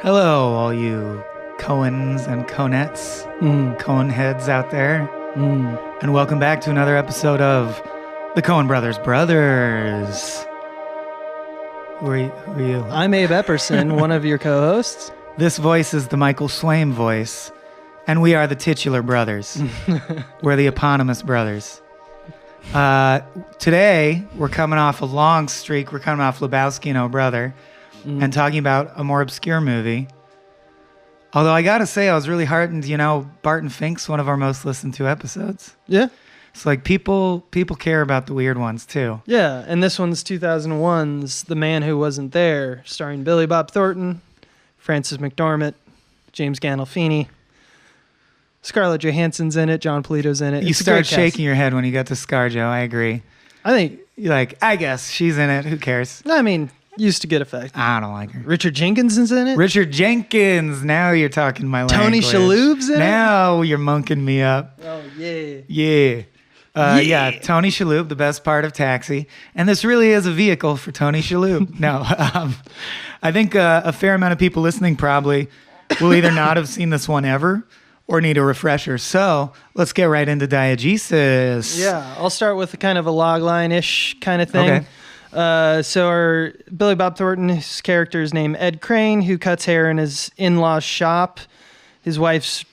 Hello, all you Coens and Conettes, Coen heads out there, and welcome back to another episode of the Coen Brothers. Who are you? I'm Abe Epperson, one of your co-hosts. This voice is the Michael Swaim voice, and we are the titular brothers. We're the eponymous brothers. Today, we're coming off a long streak. We're coming off Lebowski and Oh Brother, and talking about a more obscure movie. Although I gotta say, I was really heartened. Barton Fink's one of our most listened to episodes. Yeah. It's like people care about the weird ones too. Yeah, and this one's 2001's The Man Who Wasn't There, starring Billy Bob Thornton, Frances McDormand, James Gandolfini. Scarlett Johansson's in it, John Polito's in it. You start shaking your head when you got to ScarJo. I agree. I think You're like, I guess she's in it. Who cares? used to get effect. I don't like her. Richard Jenkins is in it. Richard Jenkins. Now you're talking my language. Tony Shalhoub's in it. Now you're monking me up. Oh, yeah. Yeah. Tony Shalhoub, the best part of Taxi. And this really is a vehicle for Tony Shalhoub. No, I think a fair amount of people listening probably will either not have seen this one ever or need a refresher. So let's get right into diegesis. Yeah, I'll start with a kind of a logline-ish kind of thing. Okay. So our Billy Bob Thornton's character is named Ed Crane, who cuts hair in his in-law's shop. His wife's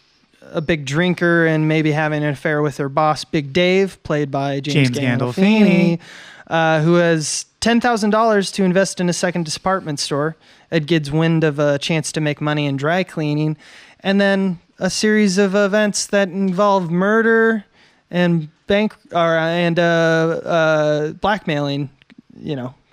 a big drinker and maybe having an affair with her boss, Big Dave, played by James Gandolfini, who has $10,000 to invest in a second department store. Ed gets wind of a chance to make money in dry cleaning, and then a series of events that involve murder and blackmailing,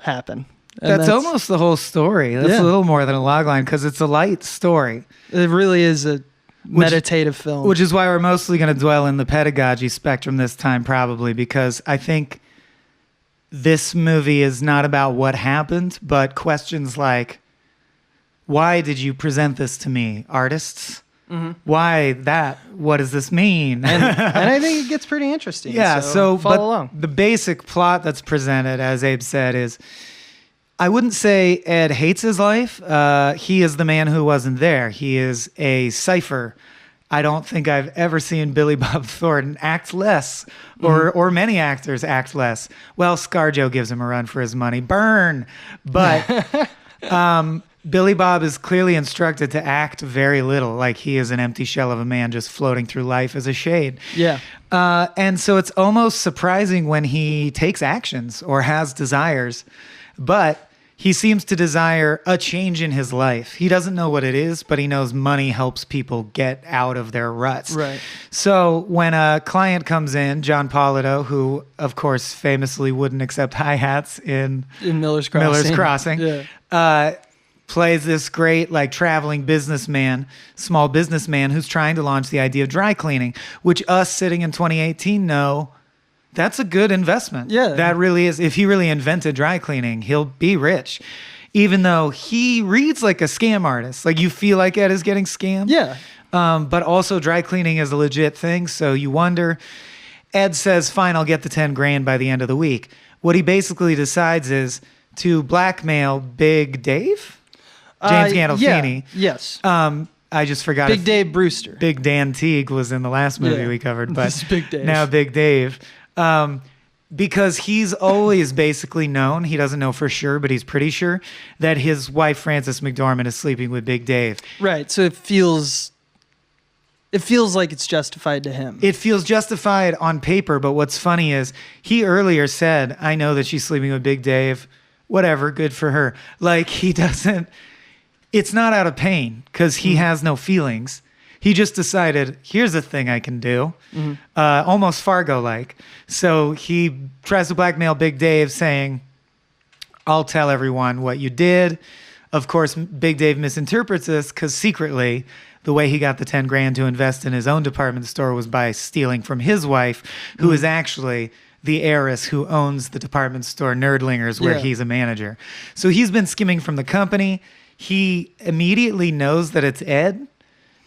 happen. And That's almost the whole story. That's a little more than a logline because it's a light story. It really is a meditative film. Which is why we're mostly going to dwell in the pedagogy spectrum this time, probably, because I think this movie is not about what happened, but questions like, why did you present this to me, artists? Mm-hmm. Why that? What does this mean? And I think it gets pretty interesting. Yeah, so follow along. The basic plot that's presented, as Abe said, is I wouldn't say Ed hates his life. He is the man who wasn't there. He is a cipher. I don't think I've ever seen Billy Bob Thornton act less, or many actors act less. Well, ScarJo gives him a run for his money. Burn! But Billy Bob is clearly instructed to act very little, like he is an empty shell of a man just floating through life as a shade. Yeah. And so it's almost surprising when he takes actions or has desires, but he seems to desire a change in his life. He doesn't know what it is, but he knows money helps people get out of their ruts. Right. So when a client comes in, John Polito, who of course famously wouldn't accept hi-hats in Miller's Crossing. Yeah. Plays this great traveling businessman, small businessman who's trying to launch the idea of dry cleaning, which us sitting in 2018 know that's a good investment. Yeah. That really is. If he really invented dry cleaning, he'll be rich. Even though he reads like a scam artist. Like you feel like Ed is getting scammed. Yeah. But also dry cleaning is a legit thing. So you wonder, Ed says, fine, I'll get the 10 grand by the end of the week. What he basically decides is to blackmail Big Dave? James Gandolfini. Yeah. Yes. I just forgot. Big Dave Brewster. Big Dan Teague was in the last movie we covered, but this is Big Dave. Now Big Dave. Because he's always basically known, he doesn't know for sure, but he's pretty sure, that his wife, Frances McDormand, is sleeping with Big Dave. Right. So it feels like it's justified to him. It feels justified on paper, but what's funny is he earlier said, I know that she's sleeping with Big Dave. Whatever, good for her. Like, he doesn't... It's not out of pain because he has no feelings. He just decided, here's a thing I can do. Almost Fargo-like. So he tries to blackmail Big Dave saying, I'll tell everyone what you did. Of course, Big Dave misinterprets this because secretly the way he got the 10 grand to invest in his own department store was by stealing from his wife, who is actually the heiress who owns the department store Nerdlingers, where he's a manager. So he's been skimming from the company. He immediately knows that it's Ed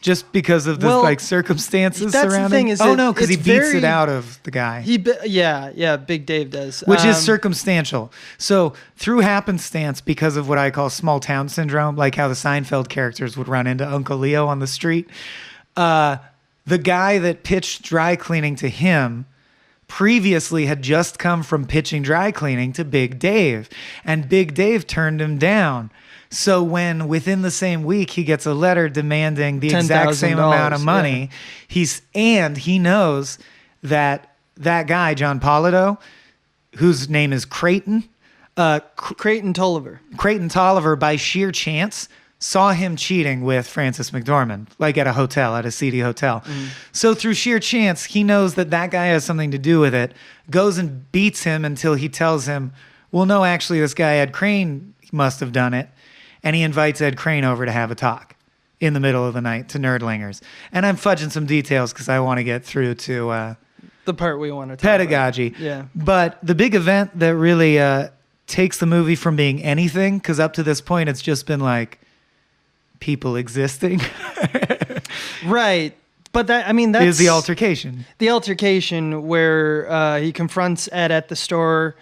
just because of the like circumstances that's surrounding. The thing is, oh no, because he beats it very, out of the guy. Yeah, Big Dave does, which is circumstantial. So through happenstance, because of what I call small town syndrome, like how the Seinfeld characters would run into Uncle Leo on the street, the guy that pitched dry cleaning to him previously had just come from pitching dry cleaning to Big Dave, and Big Dave turned him down. So when within the same week he gets a letter demanding the exact same amount of money, he knows that guy, John Polido, whose name is Creighton Tolliver, by sheer chance saw him cheating with Frances McDormand, like at a seedy hotel. So through sheer chance, he knows that guy has something to do with it, goes and beats him until he tells him, well, no, actually this guy Ed Crane must have done it. And he invites Ed Crane over to have a talk in the middle of the night to nerdlingers. And I'm fudging some details because I want to get through to the part we want to talk pedagogy. about. Yeah. But the big event that really takes the movie from being anything, because up to this point it's just been like people existing. Right. But that's is the altercation. The altercation where he confronts Ed at the store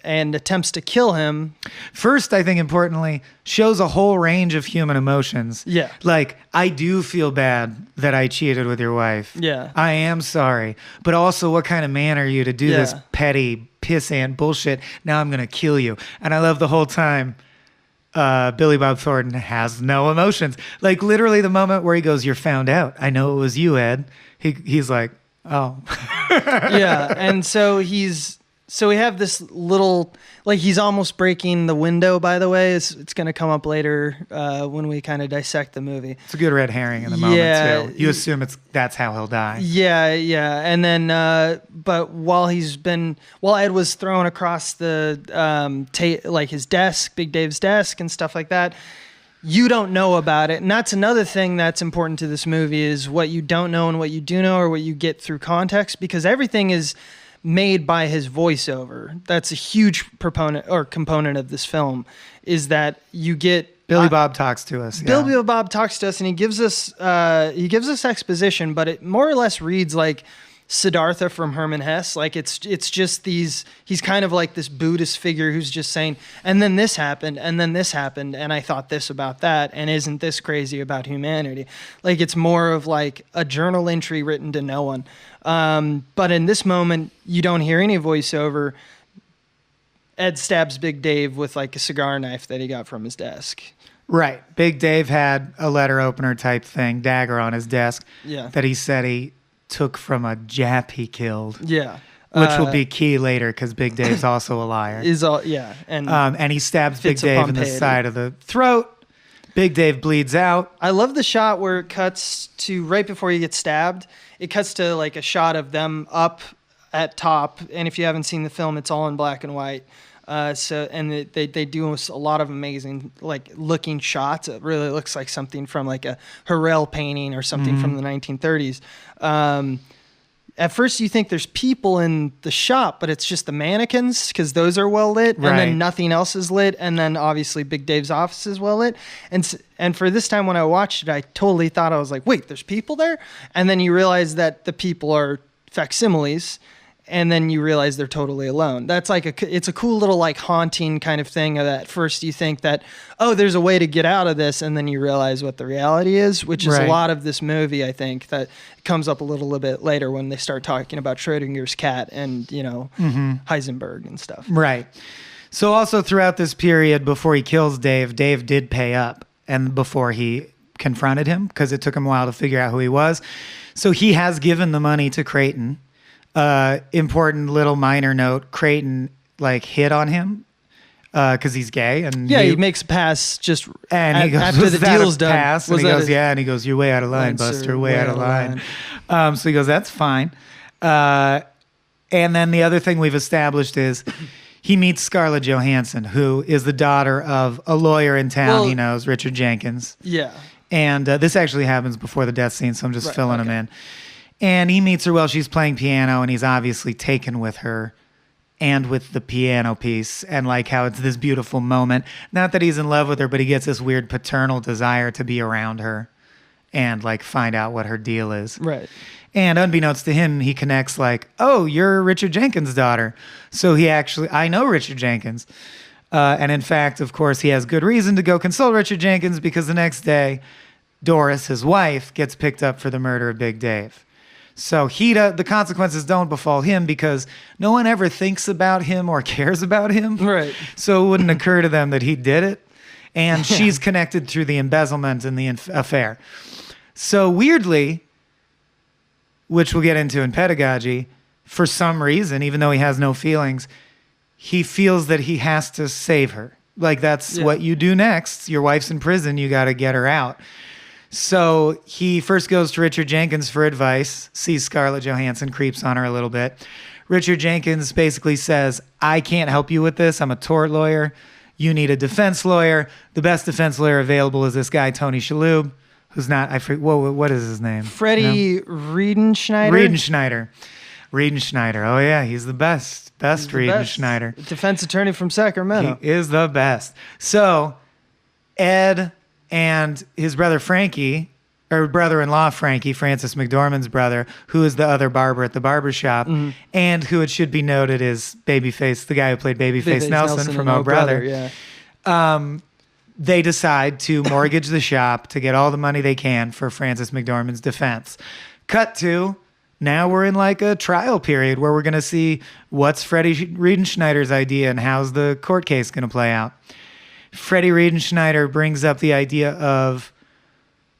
and attempts to kill him. First, I think importantly, shows a whole range of human emotions. Yeah. Like, I do feel bad that I cheated with your wife. Yeah. I am sorry. But also, what kind of man are you to do this petty pissant bullshit? Now I'm going to kill you. And I love the whole time Billy Bob Thornton has no emotions. Like, literally the moment where he goes, you're found out. I know it was you, Ed. He's like, oh. Yeah. And so we have this little, like, he's almost breaking the window, by the way. It's going to come up later when we kind of dissect the movie. It's a good red herring in the moment, too. You assume that's how he'll die. Yeah. And then, but while Ed was thrown across the, like his desk, Big Dave's desk and stuff like that, you don't know about it. And that's another thing that's important to this movie is what you don't know and what you do know or what you get through context, because everything is made by his voiceover. That's a huge component of this film, is that you get Billy Bob talks to us. Billy Bob talks to us, and he gives us exposition, but it more or less reads like Siddhartha from Hermann Hesse. Like it's just he's kind of like this Buddhist figure who's just saying, and then this happened, and then this happened, and I thought this about that, and isn't this crazy about humanity? Like it's more of like a journal entry written to no one. But in this moment, you don't hear any voiceover. Ed stabs Big Dave with like a cigar knife that he got from his desk. Right. Big Dave had a letter opener type thing, dagger on his desk, that he said he took from a Jap he killed. Yeah. Which will be key later because Big Dave's also a liar. And he stabs Big Dave in the side of the throat. Big Dave bleeds out. I love the shot where it cuts to right before he gets stabbed. It cuts to like a shot of them up at top. And if you haven't seen the film, it's all in black and white. They do a lot of amazing like looking shots. It really looks like something from like a Herrell painting or something from the 1930s. At first you think there's people in the shop, but it's just the mannequins because those are well lit, and then nothing else is lit, and then obviously Big Dave's office is well lit. And for this time when I watched it, I totally thought, I was like, wait, there's people there? And then you realize that the people are facsimiles, and then you realize they're totally alone. That's like it's a cool little like haunting kind of thing. That at first you think that, oh, there's a way to get out of this, and then you realize what the reality is, which is a lot of this movie. I think that comes up a little bit later when they start talking about Schrodinger's cat and Heisenberg and stuff. Right. So also throughout this period before he kills Dave, Dave did pay up, and before he confronted him because it took him a while to figure out who he was. So he has given the money to Creighton. Important little minor note, Creighton like hit on him because he's gay, and he makes a pass just and he goes, after the deal's done. Pass? And he goes, and he goes, you're way out of line, Buster, way out of line. So he goes, that's fine. And then the other thing we've established is he meets Scarlett Johansson, who is the daughter of a lawyer in town he knows, Richard Jenkins. Yeah. And this actually happens before the death scene, so I'm just filling him in. And he meets her while she's playing piano, and he's obviously taken with her and with the piano piece, and like how it's this beautiful moment. Not that he's in love with her, but he gets this weird paternal desire to be around her and like find out what her deal is. Right. And unbeknownst to him, he connects like, oh, you're Richard Jenkins' daughter. So I know Richard Jenkins. And in fact, of course, he has good reason to go consult Richard Jenkins because the next day, Doris, his wife, gets picked up for the murder of Big Dave. So the consequences don't befall him because no one ever thinks about him or cares about him. Right. So it wouldn't occur to them that he did it. And she's connected through the embezzlement and the affair. So weirdly, which we'll get into in pedagogy, for some reason, even though he has no feelings, he feels that he has to save her. Like that's what you do next. Your wife's in prison. You got to get her out. So he first goes to Richard Jenkins for advice, sees Scarlett Johansson, creeps on her a little bit. Richard Jenkins basically says, I can't help you with this. I'm a tort lawyer. You need a defense lawyer. The best defense lawyer available is this guy, Tony Shalhoub, who's not, I forget, what is his name? Freddie Riedenschneider. Riedenschneider. Oh, yeah, he's the best. Best Riedenschneider. Defense attorney from Sacramento. He is the best. So Ed and his brother Frankie, or brother-in-law Frankie, Francis McDormand's brother, who is the other barber at the barber shop, and who it should be noted is Babyface, the guy who played Babyface Nelson from Oh Brother. Yeah. They decide to mortgage the shop to get all the money they can for Francis McDormand's defense. Cut to, now we're in like a trial period where we're going to see what's Freddie Riedenschneider's idea and how's the court case going to play out. Freddie Riedenschneider brings up the idea of,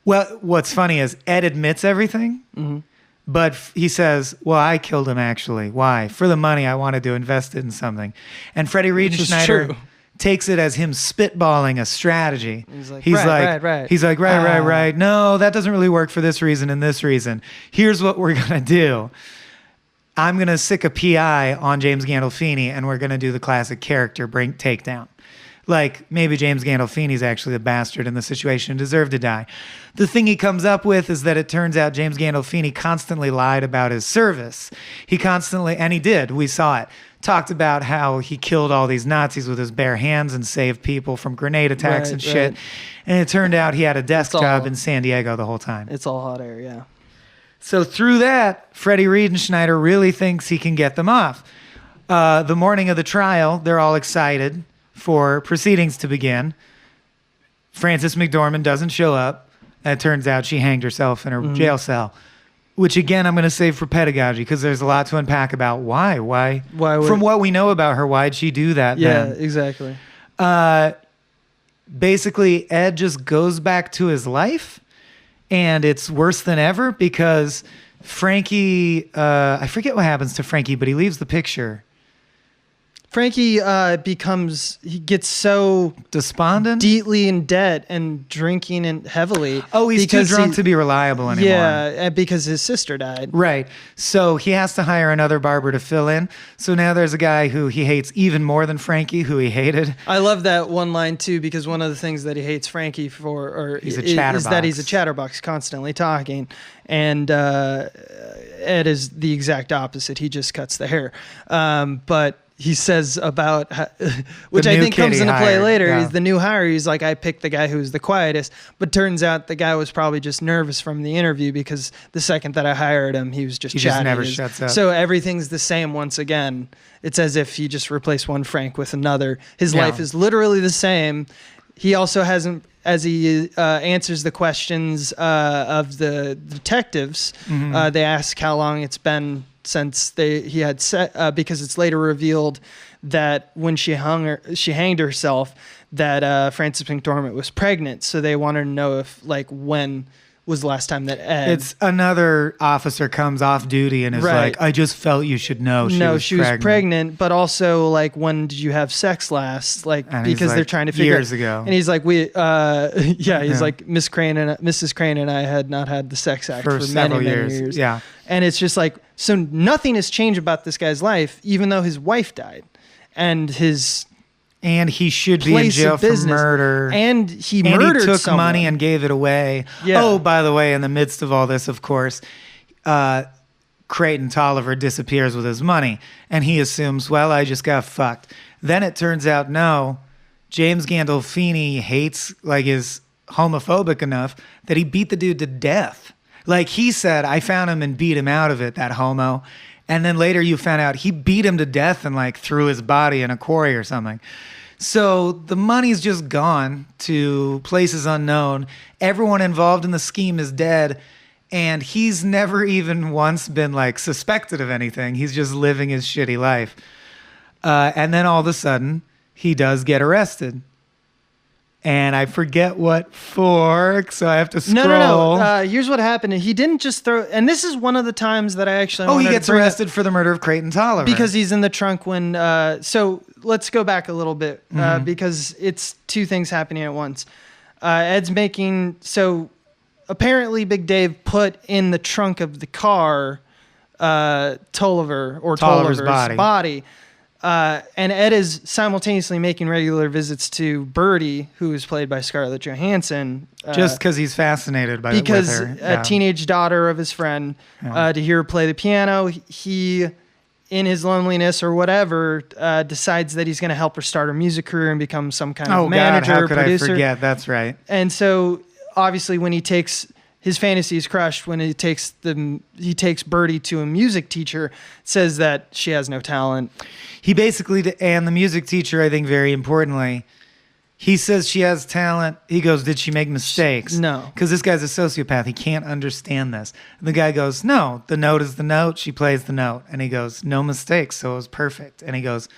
well, what's funny is Ed admits everything, but he says, well, I killed him actually. Why? For the money, I wanted to invest it in something. And Freddie Riedenschneider takes it as him spitballing a strategy. He's like, right. No, that doesn't really work for this reason and this reason. Here's what we're going to do. I'm going to sick a PI on James Gandolfini, and we're going to do the classic character takedown. Like, maybe James Gandolfini's actually the bastard in the situation and deserved to die. The thing he comes up with is that it turns out James Gandolfini constantly lied about his service. He constantly, and he did, we saw it, talked about how he killed all these Nazis with his bare hands and saved people from grenade attacks and shit. Right. And it turned out he had a desk job in San Diego the whole time. It's all hot air, yeah. So through that, Freddie Riedenschneider really thinks he can get them off. The morning of the trial, they're all excited for proceedings to begin. Frances McDormand doesn't show up. And it turns out she hanged herself in her jail cell, which again, I'm going to save for pedagogy because there's a lot to unpack about why. From what we know about her, why'd she do that then? Yeah, exactly. Basically, Ed just goes back to his life, and it's worse than ever because Frankie, I forget what happens to Frankie, but he leaves the picture. Frankie he gets so despondent, deeply in debt and drinking heavily. Oh, he's too drunk to be reliable anymore. Yeah, because his sister died. Right. So he has to hire another barber to fill in. So now there's a guy who he hates even more than Frankie, who he hated. I love that one line too, because one of the things that he hates Frankie for is that he's a chatterbox, constantly talking. And Ed is the exact opposite. He just cuts the hair. But he says about, which I think comes into play later, is the new hire. He's like, I picked the guy who's the quietest, but turns out the guy was probably just nervous from the interview because the second that I hired him, he was just chatting. Just never shuts up. So everything's the same once again. It's as if you just replace one Frank with another. His life is literally the same. He also hasn't, as he answers the questions of the detectives, they ask how long it's been since he had because it's later revealed that when she hanged herself, that Frances McDormand was pregnant. So they wanted to know if when was the last time that Ed... It's another officer comes off duty and is like, I just felt you should know she was pregnant. But also, when did you have sex last? Because they're trying to figure years ago. And he's like, like, Mrs. Crane and I had not had the sex act for many years. Yeah. And it's just like, so nothing has changed about this guy's life, even though his wife died. And he should be in jail for murder. And he murdered took someone. money and gave it away. Yeah. Oh, by the way, in the midst of all this, of course, Creighton Tolliver disappears with his money. And he assumes, well, I just got fucked. Then it turns out, no, James Gandolfini hates, homophobic enough that he beat the dude to death. Like he said, I found him and beat him out of it, that homo. And then later you found out he beat him to death and like threw his body in a quarry or something. So the money's just gone to places unknown. Everyone involved in the scheme is dead. And he's never even once been like suspected of anything. He's just living his shitty life. And then all of a sudden he does get arrested. And I forget what for, so I have to scroll. No. Here's what happened. He didn't just throw... And this is one of the times that I actually... Oh, he gets arrested for the murder of Creighton Tolliver. Because he's in the trunk when... so let's go back a little bit, because it's two things happening at once. Ed's making... So apparently Big Dave put in the trunk of the car Tolliver's body. And Ed is simultaneously making regular visits to Birdie, who is played by Scarlett Johansson. Just because he's fascinated by with her. Because a teenage daughter of his friend, to hear her play the piano, he, in his loneliness or whatever, decides that he's going to help her start her music career and become some kind of manager or producer. How could I forget? That's right. And so, obviously, when he takes... His fantasy is crushed when he takes Birdie to a music teacher, says that she has no talent. He basically, and the music teacher, I think very importantly, he says she has talent. He goes, did she make mistakes? No. Because this guy's a sociopath. He can't understand this. And the guy goes, no, the note is the note. She plays the note. And he goes, no mistakes, so it was perfect. And he goes,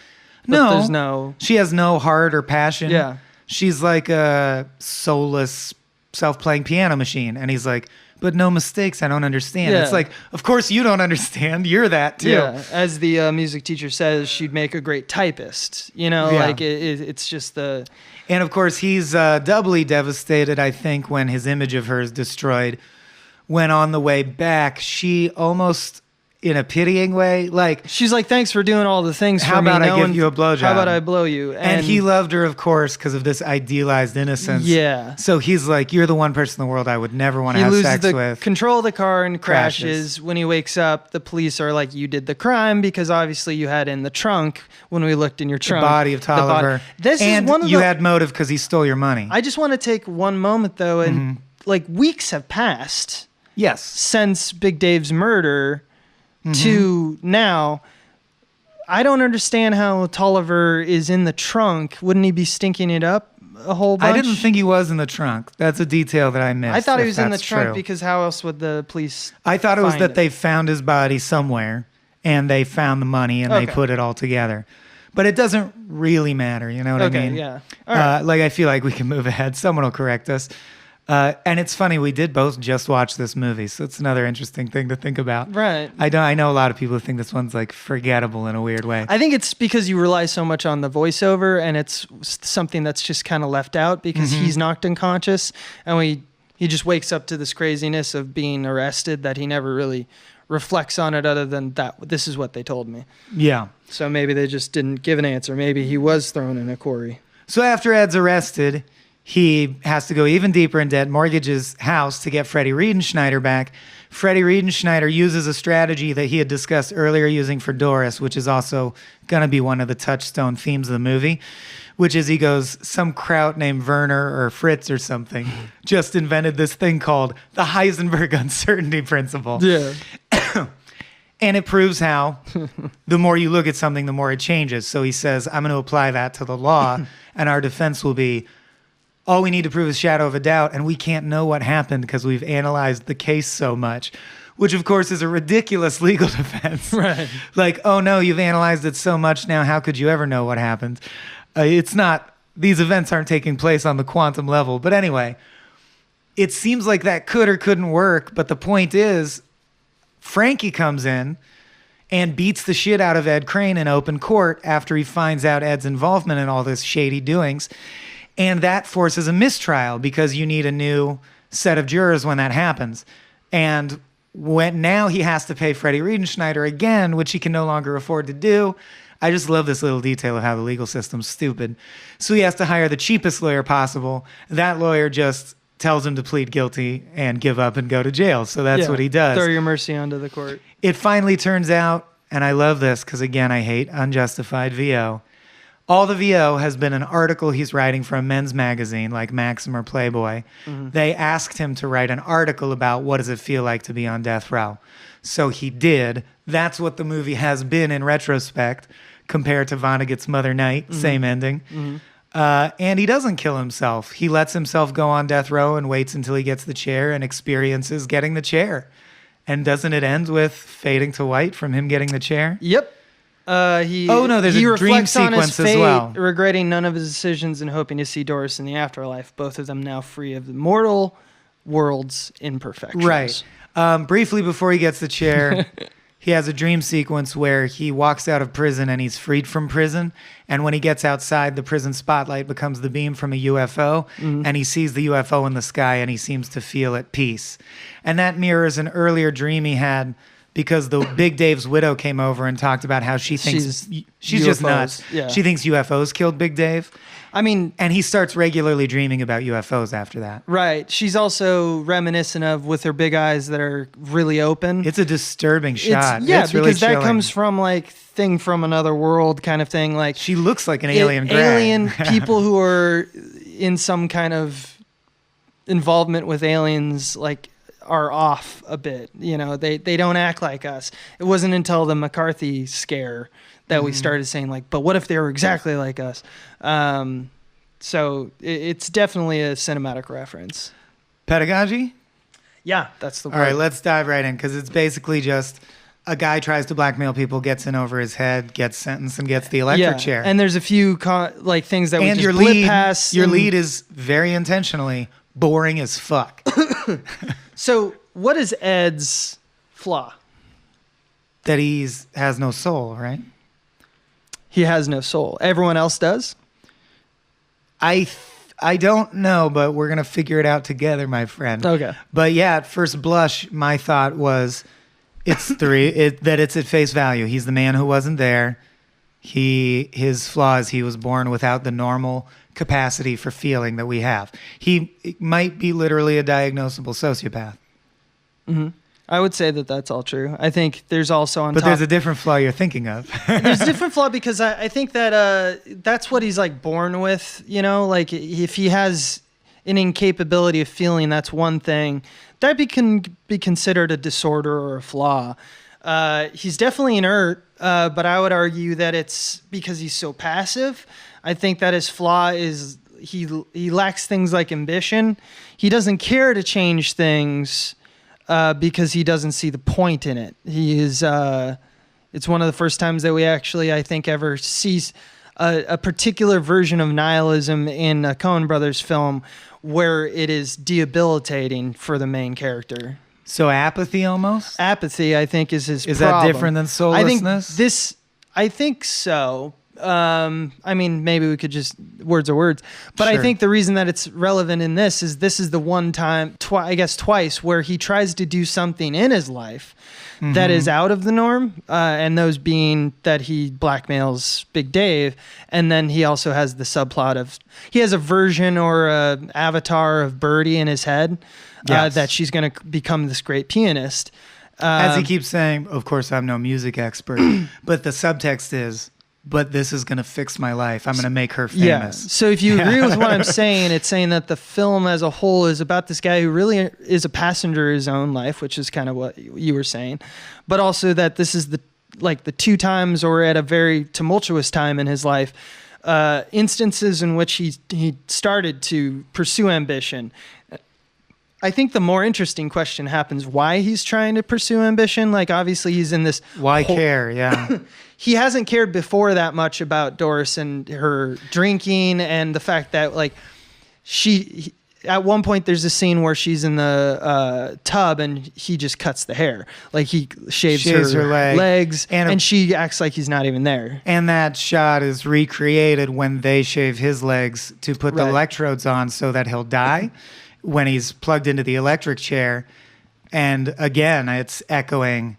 no. She has no heart or passion. Yeah. She's like a soulless self-playing piano machine. And he's like, but no mistakes, I don't understand. Yeah. It's like, of course you don't understand. You're that too. Yeah, as the music teacher says, she'd make a great typist. Like it's just the... And of course, he's doubly devastated, I think, when his image of her is destroyed. When on the way back, she almost... in a pitying way, like she's like, "Thanks for doing all the things for me. How about I give you a blowjob? How about I blow you?" And he loved her, of course, because of this idealized innocence. Yeah. So he's like, "You're the one person in the world I would never want to have sex with." He loses the control of the car and crashes. When he wakes up, the police are like, "You did the crime because obviously you had in the trunk when we looked in your trunk the body of Tolliver. You had motive because he stole your money." I just want to take one moment though, and like weeks have passed. Yes. Since Big Dave's murder. To now, I don't understand how Tolliver is in the trunk. Wouldn't he be stinking it up a whole bunch? I didn't think he was in the trunk. That's a detail that I missed. I thought he was in the trunk because how else would the police I thought it was that they found his body somewhere and they found the money and they put it all together. But it doesn't really matter, you know what I mean? Yeah. All right. Like, I feel like we can move ahead. Someone will correct us. And it's funny, we did both just watch this movie, so it's another interesting thing to think about. Right. I know a lot of people who think this one's like forgettable in a weird way. I think it's because you rely so much on the voiceover, and it's something that's just kind of left out because he's knocked unconscious, and he just wakes up to this craziness of being arrested that he never really reflects on it other than that this is what they told me. Yeah. So maybe they just didn't give an answer. Maybe he was thrown in a quarry. So after Ed's arrested, he has to go even deeper in debt, mortgage his house to get Freddie Riedenschneider back. Freddie Riedenschneider uses a strategy that he had discussed earlier using for Doris, which is also going to be one of the touchstone themes of the movie, which is he goes, some kraut named Werner or Fritz or something just invented this thing called the Heisenberg uncertainty principle. Yeah. And it proves how the more you look at something, the more it changes. So he says, I'm going to apply that to the law, and our defense will be, all we need to prove is shadow of a doubt, and we can't know what happened because we've analyzed the case so much, which, of course, is a ridiculous legal defense. Right. Like, oh, no, you've analyzed it so much now, how could you ever know what happened? It's not, these events aren't taking place on the quantum level. But anyway, it seems like that could or couldn't work, but the point is, Frankie comes in and beats the shit out of Ed Crane in open court after he finds out Ed's involvement in all this shady doings. And that forces a mistrial because you need a new set of jurors when that happens. And now he has to pay Freddie Riedenschneider again, which he can no longer afford to do. I just love this little detail of how the legal system's stupid. So he has to hire the cheapest lawyer possible. That lawyer just tells him to plead guilty and give up and go to jail. So that's what he does. Throw your mercy onto the court. It finally turns out, and I love this because, again, I hate unjustified VO, All the VO has been an article he's writing for a men's magazine like Maxim or Playboy. They asked him to write an article about what does it feel like to be on death row. So he did. That's what the movie has been in retrospect compared to Vonnegut's Mother Night, same ending. And he doesn't kill himself. He lets himself go on death row and waits until he gets the chair and experiences getting the chair. And doesn't it end with fading to white from him getting the chair? Yep. There's a dream reflects on his sequence as fate, well. regretting none of his decisions and hoping to see Doris in the afterlife, both of them now free of the mortal world's imperfections. Right. Briefly before he gets the chair, he has a dream sequence where he walks out of prison and he's freed from prison. And when he gets outside, the prison spotlight becomes the beam from a UFO. And he sees the UFO in the sky and he seems to feel at peace. And that mirrors an earlier dream he had because the Big Dave's widow came over and talked about how she thinks she's just nuts. Yeah. She thinks UFOs killed Big Dave. I mean, and he starts regularly dreaming about UFOs after that. Right. She's also reminiscent of with her big eyes that are really open. It's a disturbing shot. Because really that chilling. comes from like thing from another world kind of thing. Like she looks like an alien. Alien people who are in some kind of involvement with aliens, like, are off a bit. You know, they don't act like us. It wasn't until the McCarthy scare that we started saying like, but what if they were exactly like us? So it's definitely a cinematic reference. Pedagogy? Yeah, that's the word. All right, let's dive right in because it's basically just a guy tries to blackmail people, gets in over his head, gets sentenced, and gets the electric chair. And there's a few things that we and just blip past. Your lead is very intentionally boring as fuck. So what is Ed's flaw? That he has no soul, right? He has no soul. Everyone else does? I don't know, but we're going to figure it out together, my friend. Okay. But yeah, at first blush, my thought was that it's at face value. He's the man who wasn't there. His flaw is he was born without the normal capacity for feeling that we have. He might be literally a diagnosable sociopath. Mm-hmm. I would say that that's all true. I think there's also But there's a different flaw you're thinking of. There's a different flaw because I think that that's what he's like born with, you know, like if he has an incapability of feeling, that's one thing. That can be considered a disorder or a flaw. He's definitely inert, but I would argue that it's because he's so passive. I think that his flaw is he lacks things like ambition. He doesn't care to change things because he doesn't see the point in it. He is. It's one of the first times that we actually, I think, ever sees a particular version of nihilism in a Coen Brothers film where it is debilitating for the main character. So apathy almost? Apathy, I think, is his Is problem. that different than soullessness? I think so. I mean, maybe we could just words are words, but Sure. I think the reason that it's relevant in this is the one time, twice, where he tries to do something in his life that is out of the norm, and those being that he blackmails Big Dave, and then he also has the subplot of he has a version or a avatar of Birdie in his head that she's going to become this great pianist. As he keeps saying, of course, I'm no music expert, but the subtext is, but this is going to fix my life. I'm going to make her famous. Yeah. So if you agree with what I'm saying, it's saying that the film as a whole is about this guy who really is a passenger in his own life, which is kind of what you were saying, but also that this is the two times or at a very tumultuous time in his life, instances in which he started to pursue ambition. I think the more interesting question happens why he's trying to pursue ambition. Like, obviously, he's in this... Why care? Yeah. He hasn't cared before that much about Doris and her drinking and the fact that, like, at one point, there's a scene where she's in the tub and he just cuts the hair. Like, he shaves her legs and she acts like he's not even there. And that shot is recreated when they shave his legs to put the electrodes on so that he'll die. When he's plugged into the electric chair. And again, it's echoing,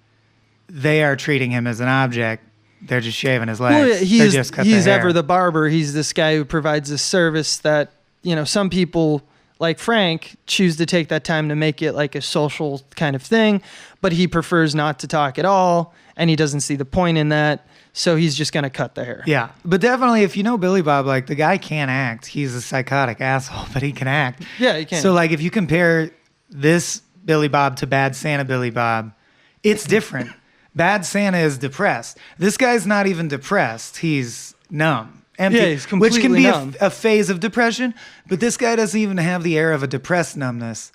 they are treating him as an object. They're just shaving his legs. Well, just cut the hair. ever the barber. He's this guy who provides this service that, you know, some people like Frank, choose to take that time to make it like a social kind of thing, but he prefers not to talk at all, and he doesn't see the point in that, so he's just going to cut the hair. Yeah, but definitely if you know Billy Bob, like the guy can't act. He's a psychotic asshole, but he can act. Yeah, he can. So like if you compare this Billy Bob to Bad Santa Billy Bob, it's different. Bad Santa is depressed. This guy's not even depressed. He's numb. Empty, yeah, he's completely which can be numb. a phase of depression, but this guy doesn't even have the air of a depressed numbness.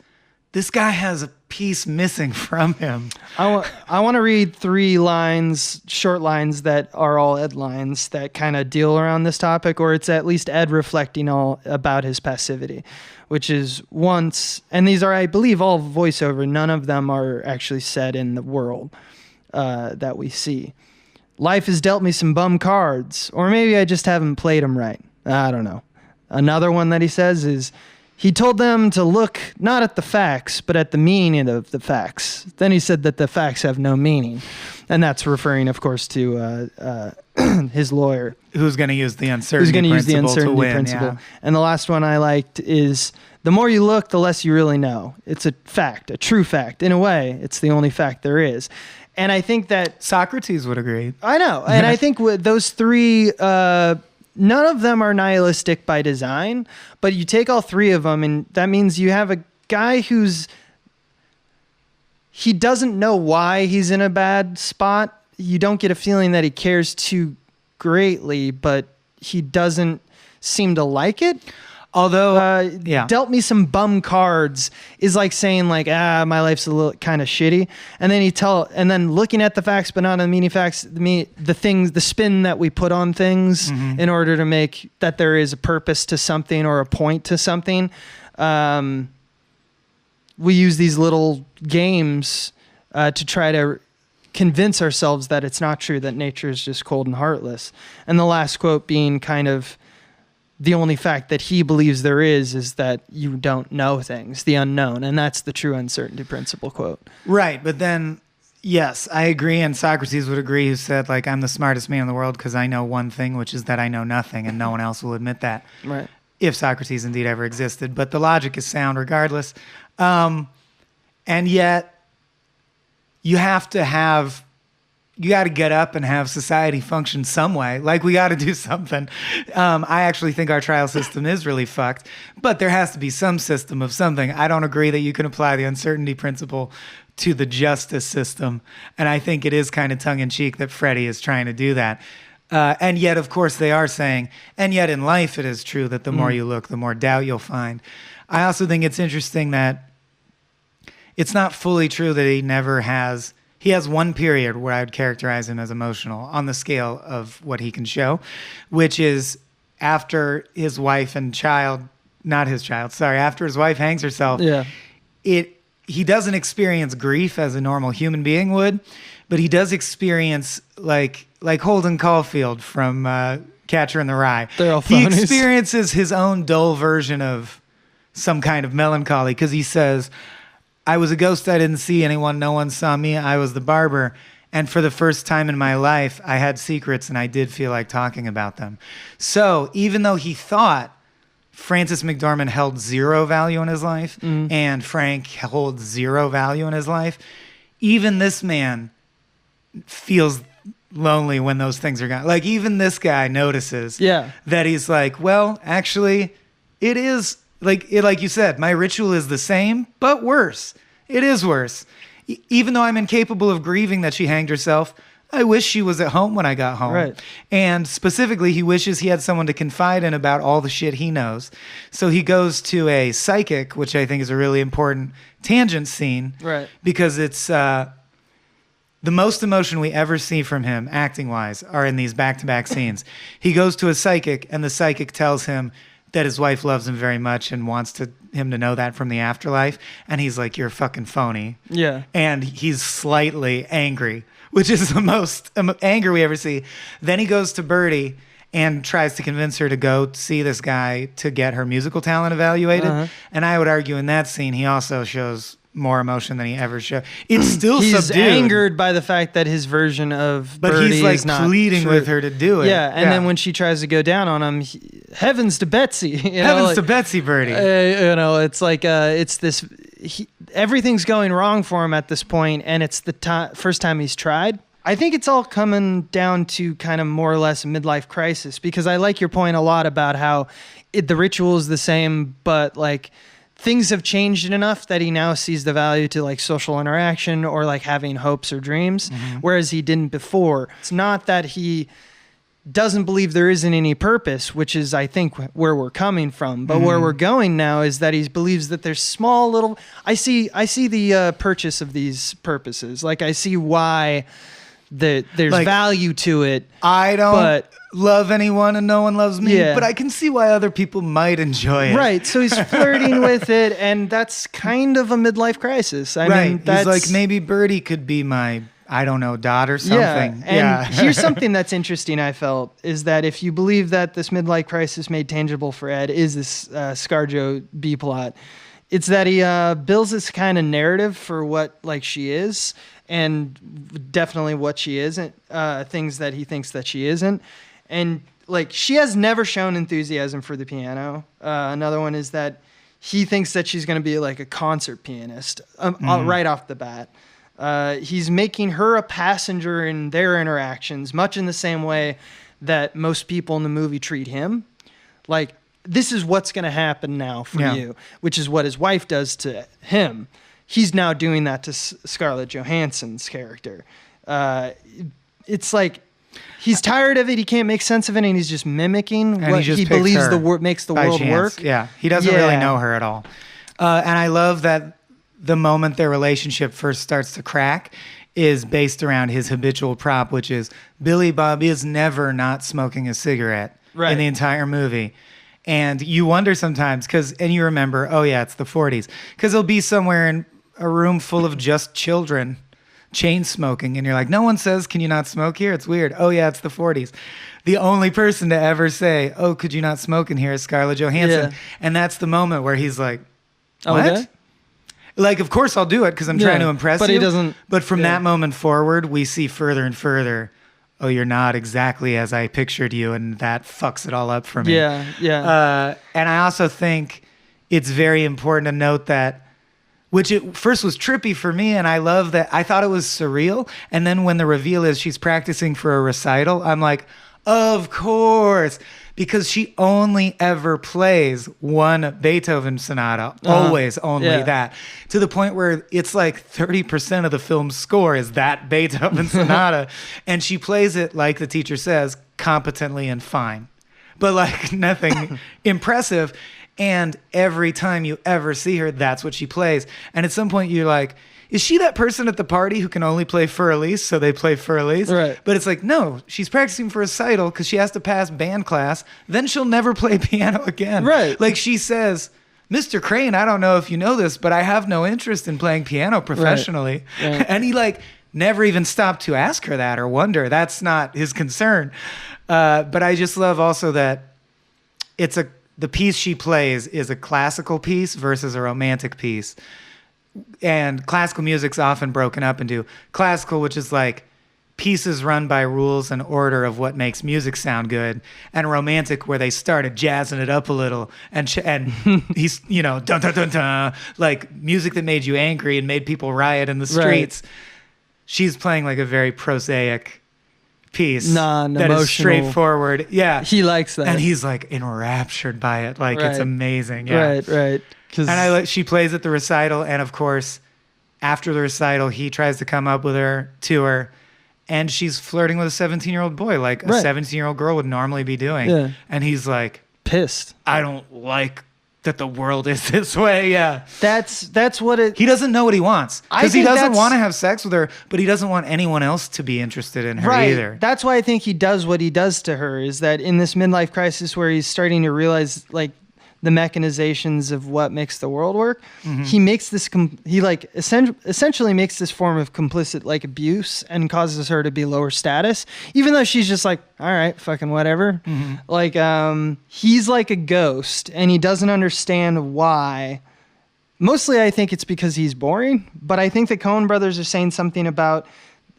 This guy has a piece missing from him. I want to read 3 lines, short lines that are all Ed lines that kind of deal around this topic, or it's at least Ed reflecting all about his passivity, which is once, and these are, I believe, all voiceover. None of them are actually said in the world that we see. Life has dealt me some bum cards, or maybe I just haven't played them right. I don't know. Another one that he says is, he told them to look not at the facts, but at the meaning of the facts. Then he said that the facts have no meaning. And that's referring, of course, to his lawyer. Who's going to use the uncertainty principle to win. Yeah. And the last one I liked is, the more you look, the less you really know. It's a fact, a true fact. In a way, it's the only fact there is. And I think that Socrates would agree. I know. And I think with those 3, none of them are nihilistic by design, but you take all 3 of them, and that means you have a guy he doesn't know why he's in a bad spot. You don't get a feeling that he cares too greatly, but he doesn't seem to like it. Although, dealt me some bum cards is like saying like, my life's a little kind of shitty. And then looking at the facts, but not on the meaning facts, the spin that we put on things in order to make that there is a purpose to something or a point to something. We use these little games to try to convince ourselves that it's not true, that nature is just cold and heartless. And the last quote being kind of, the only fact that he believes there is that you don't know things, the unknown. And that's the true uncertainty principle quote. Right. But then, yes, I agree. And Socrates would agree, who said, like, I'm the smartest man in the world because I know one thing, which is that I know nothing, and no one else will admit that. Right. If Socrates indeed ever existed. But the logic is sound regardless. And yet, you got to get up and have society function some way. Like, we got to do something. I actually think our trial system is really fucked, but there has to be some system of something. I don't agree that you can apply the uncertainty principle to the justice system. And I think it is kind of tongue-in-cheek that Freddie is trying to do that. And yet, of course, they are saying, and yet in life it is true that the more you look, the more doubt you'll find. I also think it's interesting that it's not fully true that he has one period where I would characterize him as emotional on the scale of what he can show, which is after his wife and after his wife hangs herself. Yeah. He doesn't experience grief as a normal human being would, but he does experience like Holden Caulfield from Catcher in the Rye. They're all He phonies. experiences his own dull version of some kind of melancholy because he says, I was a ghost, I didn't see anyone, no one saw me, I was the barber. And for the first time in my life, I had secrets and I did feel like talking about them. So even though he thought Francis McDormand held 0 value in his life and Frank holds 0 value in his life, even this man feels lonely when those things are gone. Like, even this guy notices that he's like, well, actually, it is... Like you said, my ritual is the same, but worse. It is worse. Even though I'm incapable of grieving that she hanged herself, I wish she was at home when I got home. Right. And specifically, he wishes he had someone to confide in about all the shit he knows. So he goes to a psychic, which I think is a really important tangent scene. Right. Because it's the most emotion we ever see from him, acting-wise, are in these back-to-back scenes. He goes to a psychic, and the psychic tells him that his wife loves him very much and wants him to know that from the afterlife. And he's like, you're fucking phony. Yeah. And he's slightly angry, which is the most anger we ever see. Then he goes to Birdie and tries to convince her to go see this guy to get her musical talent evaluated. And I would argue in that scene, he also shows more emotion than he ever showed. It's still he's subdued. angered by the fact that his version of But Birdie he's like is not pleading true. with her to do it. Yeah, and then when she tries to go down on him, heavens to Betsy. Heavens to Betsy, Birdie. It's like it's this. Everything's going wrong for him at this point, and it's the first time he's tried. I think it's all coming down to kind of more or less a midlife crisis, because I like your point a lot about how the ritual is the same, but like things have changed enough that he now sees the value to like social interaction or like having hopes or dreams, whereas he didn't before. It's not that he doesn't believe there isn't any purpose, which is, I think, where we're coming from. But where we're going now is that he believes that there's small little... I see the purchase of these purposes. Like, I see why there's like, value to it. I don't love anyone and no one loves me, yeah. but I can see why other people might enjoy it. Right, so he's flirting with it, and that's kind of a midlife crisis. I mean, he's like, maybe Birdie could be my... I don't know, dot or something. Yeah, and here's something that's interesting I felt, is that if you believe that this midlife crisis made tangible for Ed is this ScarJo B-plot, it's that he builds this kind of narrative for what like she is, and definitely what she isn't, things that he thinks that she isn't. And like she has never shown enthusiasm for the piano. Another one is that he thinks that she's going to be like a concert pianist right off the bat. He's making her a passenger in their interactions, much in the same way that most people in the movie treat him. Like, this is what's going to happen now for you, which is what his wife does to him. He's now doing that to Scarlett Johansson's character. It's like he's tired of it. He can't make sense of it, and he's just mimicking what he believes makes the world work. Yeah, he doesn't really know her at all. And I love that the moment their relationship first starts to crack is based around his habitual prop, which is Billy Bob is never not smoking a cigarette in the entire movie. And you wonder sometimes, and you remember, oh yeah, it's the 40s. Because he'll be somewhere in a room full of just children chain smoking. And you're like, no one says, can you not smoke here? It's weird. Oh yeah, it's the 40s. The only person to ever say, oh, could you not smoke in here is Scarlett Johansson. Yeah. And that's the moment where he's like, what? Okay. Like, of course I'll do it because I'm trying to impress you. But he doesn't. But from that moment forward, we see further and further, oh, you're not exactly as I pictured you, and that fucks it all up for me. Yeah, yeah. And I also think it's very important to note that, which at first was trippy for me, and I love that. I thought it was surreal. And then when the reveal is she's practicing for a recital, I'm like, of course. Because she only ever plays one Beethoven sonata, always only that, to the point where it's like 30% of the film's score is that Beethoven sonata, and she plays it, like the teacher says, competently and fine, but like nothing impressive. And every time you ever see her, that's what she plays. And at some point you're like, is she that person at the party who can only play Für Elise, so they play Für Elise? Right. But it's like, no, she's practicing for a recital because she has to pass band class. Then she'll never play piano again. Right. Like she says, Mr. Crane, I don't know if you know this, but I have no interest in playing piano professionally. Right. And he like never even stopped to ask her that or wonder. That's not his concern. But I just love also that the piece she plays is a classical piece versus a romantic piece. And classical music's often broken up into classical, which is like pieces run by rules and order of what makes music sound good, and romantic, where they started jazzing it up a little, and he's, dun dun dun dun, like music that made you angry and made people riot in the streets. Right. She's playing like a very prosaic piece that is straightforward. Yeah, he likes that, and he's like enraptured by it. Like it's amazing. Yeah, right. And she plays at the recital, and of course, after the recital, he tries to come up with her to her, and she's flirting with a 17-year-old boy, like a 17-year-old girl would normally be doing. Yeah. And he's like, pissed. I don't like that the world is this way. Yeah, that's what it. He doesn't know what he wants because he doesn't want to have sex with her, but he doesn't want anyone else to be interested in her either. That's why I think he does what he does to her. Is that in this midlife crisis where he's starting to realize like the mechanizations of what makes the world work, he makes this essentially makes this form of complicit like abuse and causes her to be lower status, even though she's just like, all right, fucking whatever. Like he's like a ghost, and he doesn't understand why Mostly, I think it's because he's boring, but I think the Coen brothers are saying something about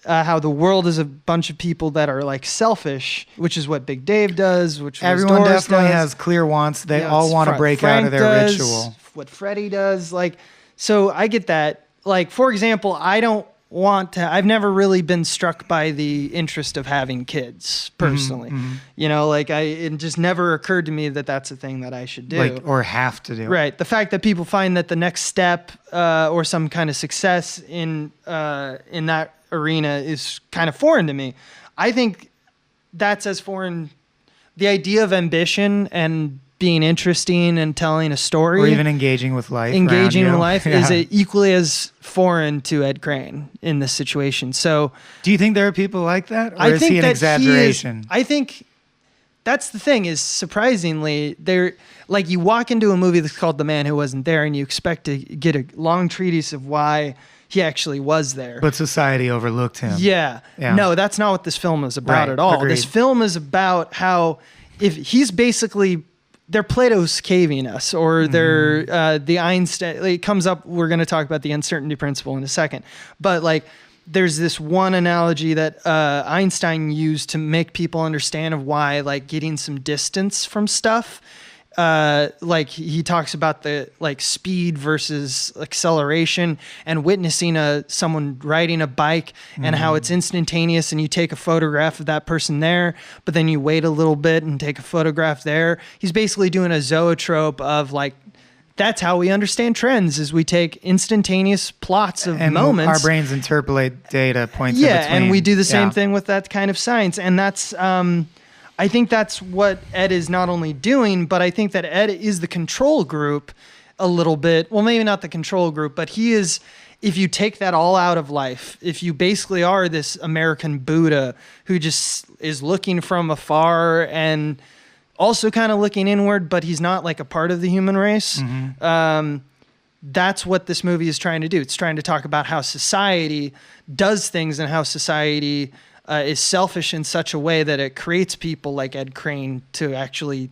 how the world is a bunch of people that are like selfish, which is what Big Dave does, which Everyone Doris definitely does. has clear wants. They all want to break Frank out of their does, ritual. What Freddy does, like, so I get that. Like, for example, I've never really been struck by the interest of having kids personally. You know, like it just never occurred to me that that's a thing that I should do. Like, or have to do. Right. The fact that people find that the next step or some kind of success in that arena is kind of foreign to me. I think that's as foreign. The idea of ambition and being interesting and telling a story, or even engaging with life, is equally as foreign to Ed Crane in this situation. So, do you think there are people like that, or is he an exaggeration? I think that's the thing. Is surprisingly, like you walk into a movie that's called The Man Who Wasn't There, and you expect to get a long treatise of why he actually was there, but society overlooked him. Yeah. No, that's not what this film is about at all. Agreed. This film is about how if he's basically. They're Plato's caving us, or they're the Einstein. It comes up. We're going to talk about the uncertainty principle in a second, but like, there's this one analogy that Einstein used to make people understand of why, like, getting some distance from stuff. Like he talks about the like speed versus acceleration, and witnessing someone riding a bike and how it's instantaneous, and you take a photograph of that person there, but then you wait a little bit and take a photograph there. He's basically doing a zoetrope of like, that's how we understand trends, is we take instantaneous plots of moments. Our brains interpolate data points. Yeah. And we do the same thing with that kind of science. And that's, I think that's what Ed is not only doing, but I think that Ed is the control group a little bit. Well, maybe not the control group, but he is, if you take that all out of life, if you basically are this American Buddha who just is looking from afar and also kind of looking inward, but he's not like a part of the human race. That's what this movie is trying to do. It's trying to talk about how society does things and how society is selfish in such a way that it creates people like Ed Crane to actually,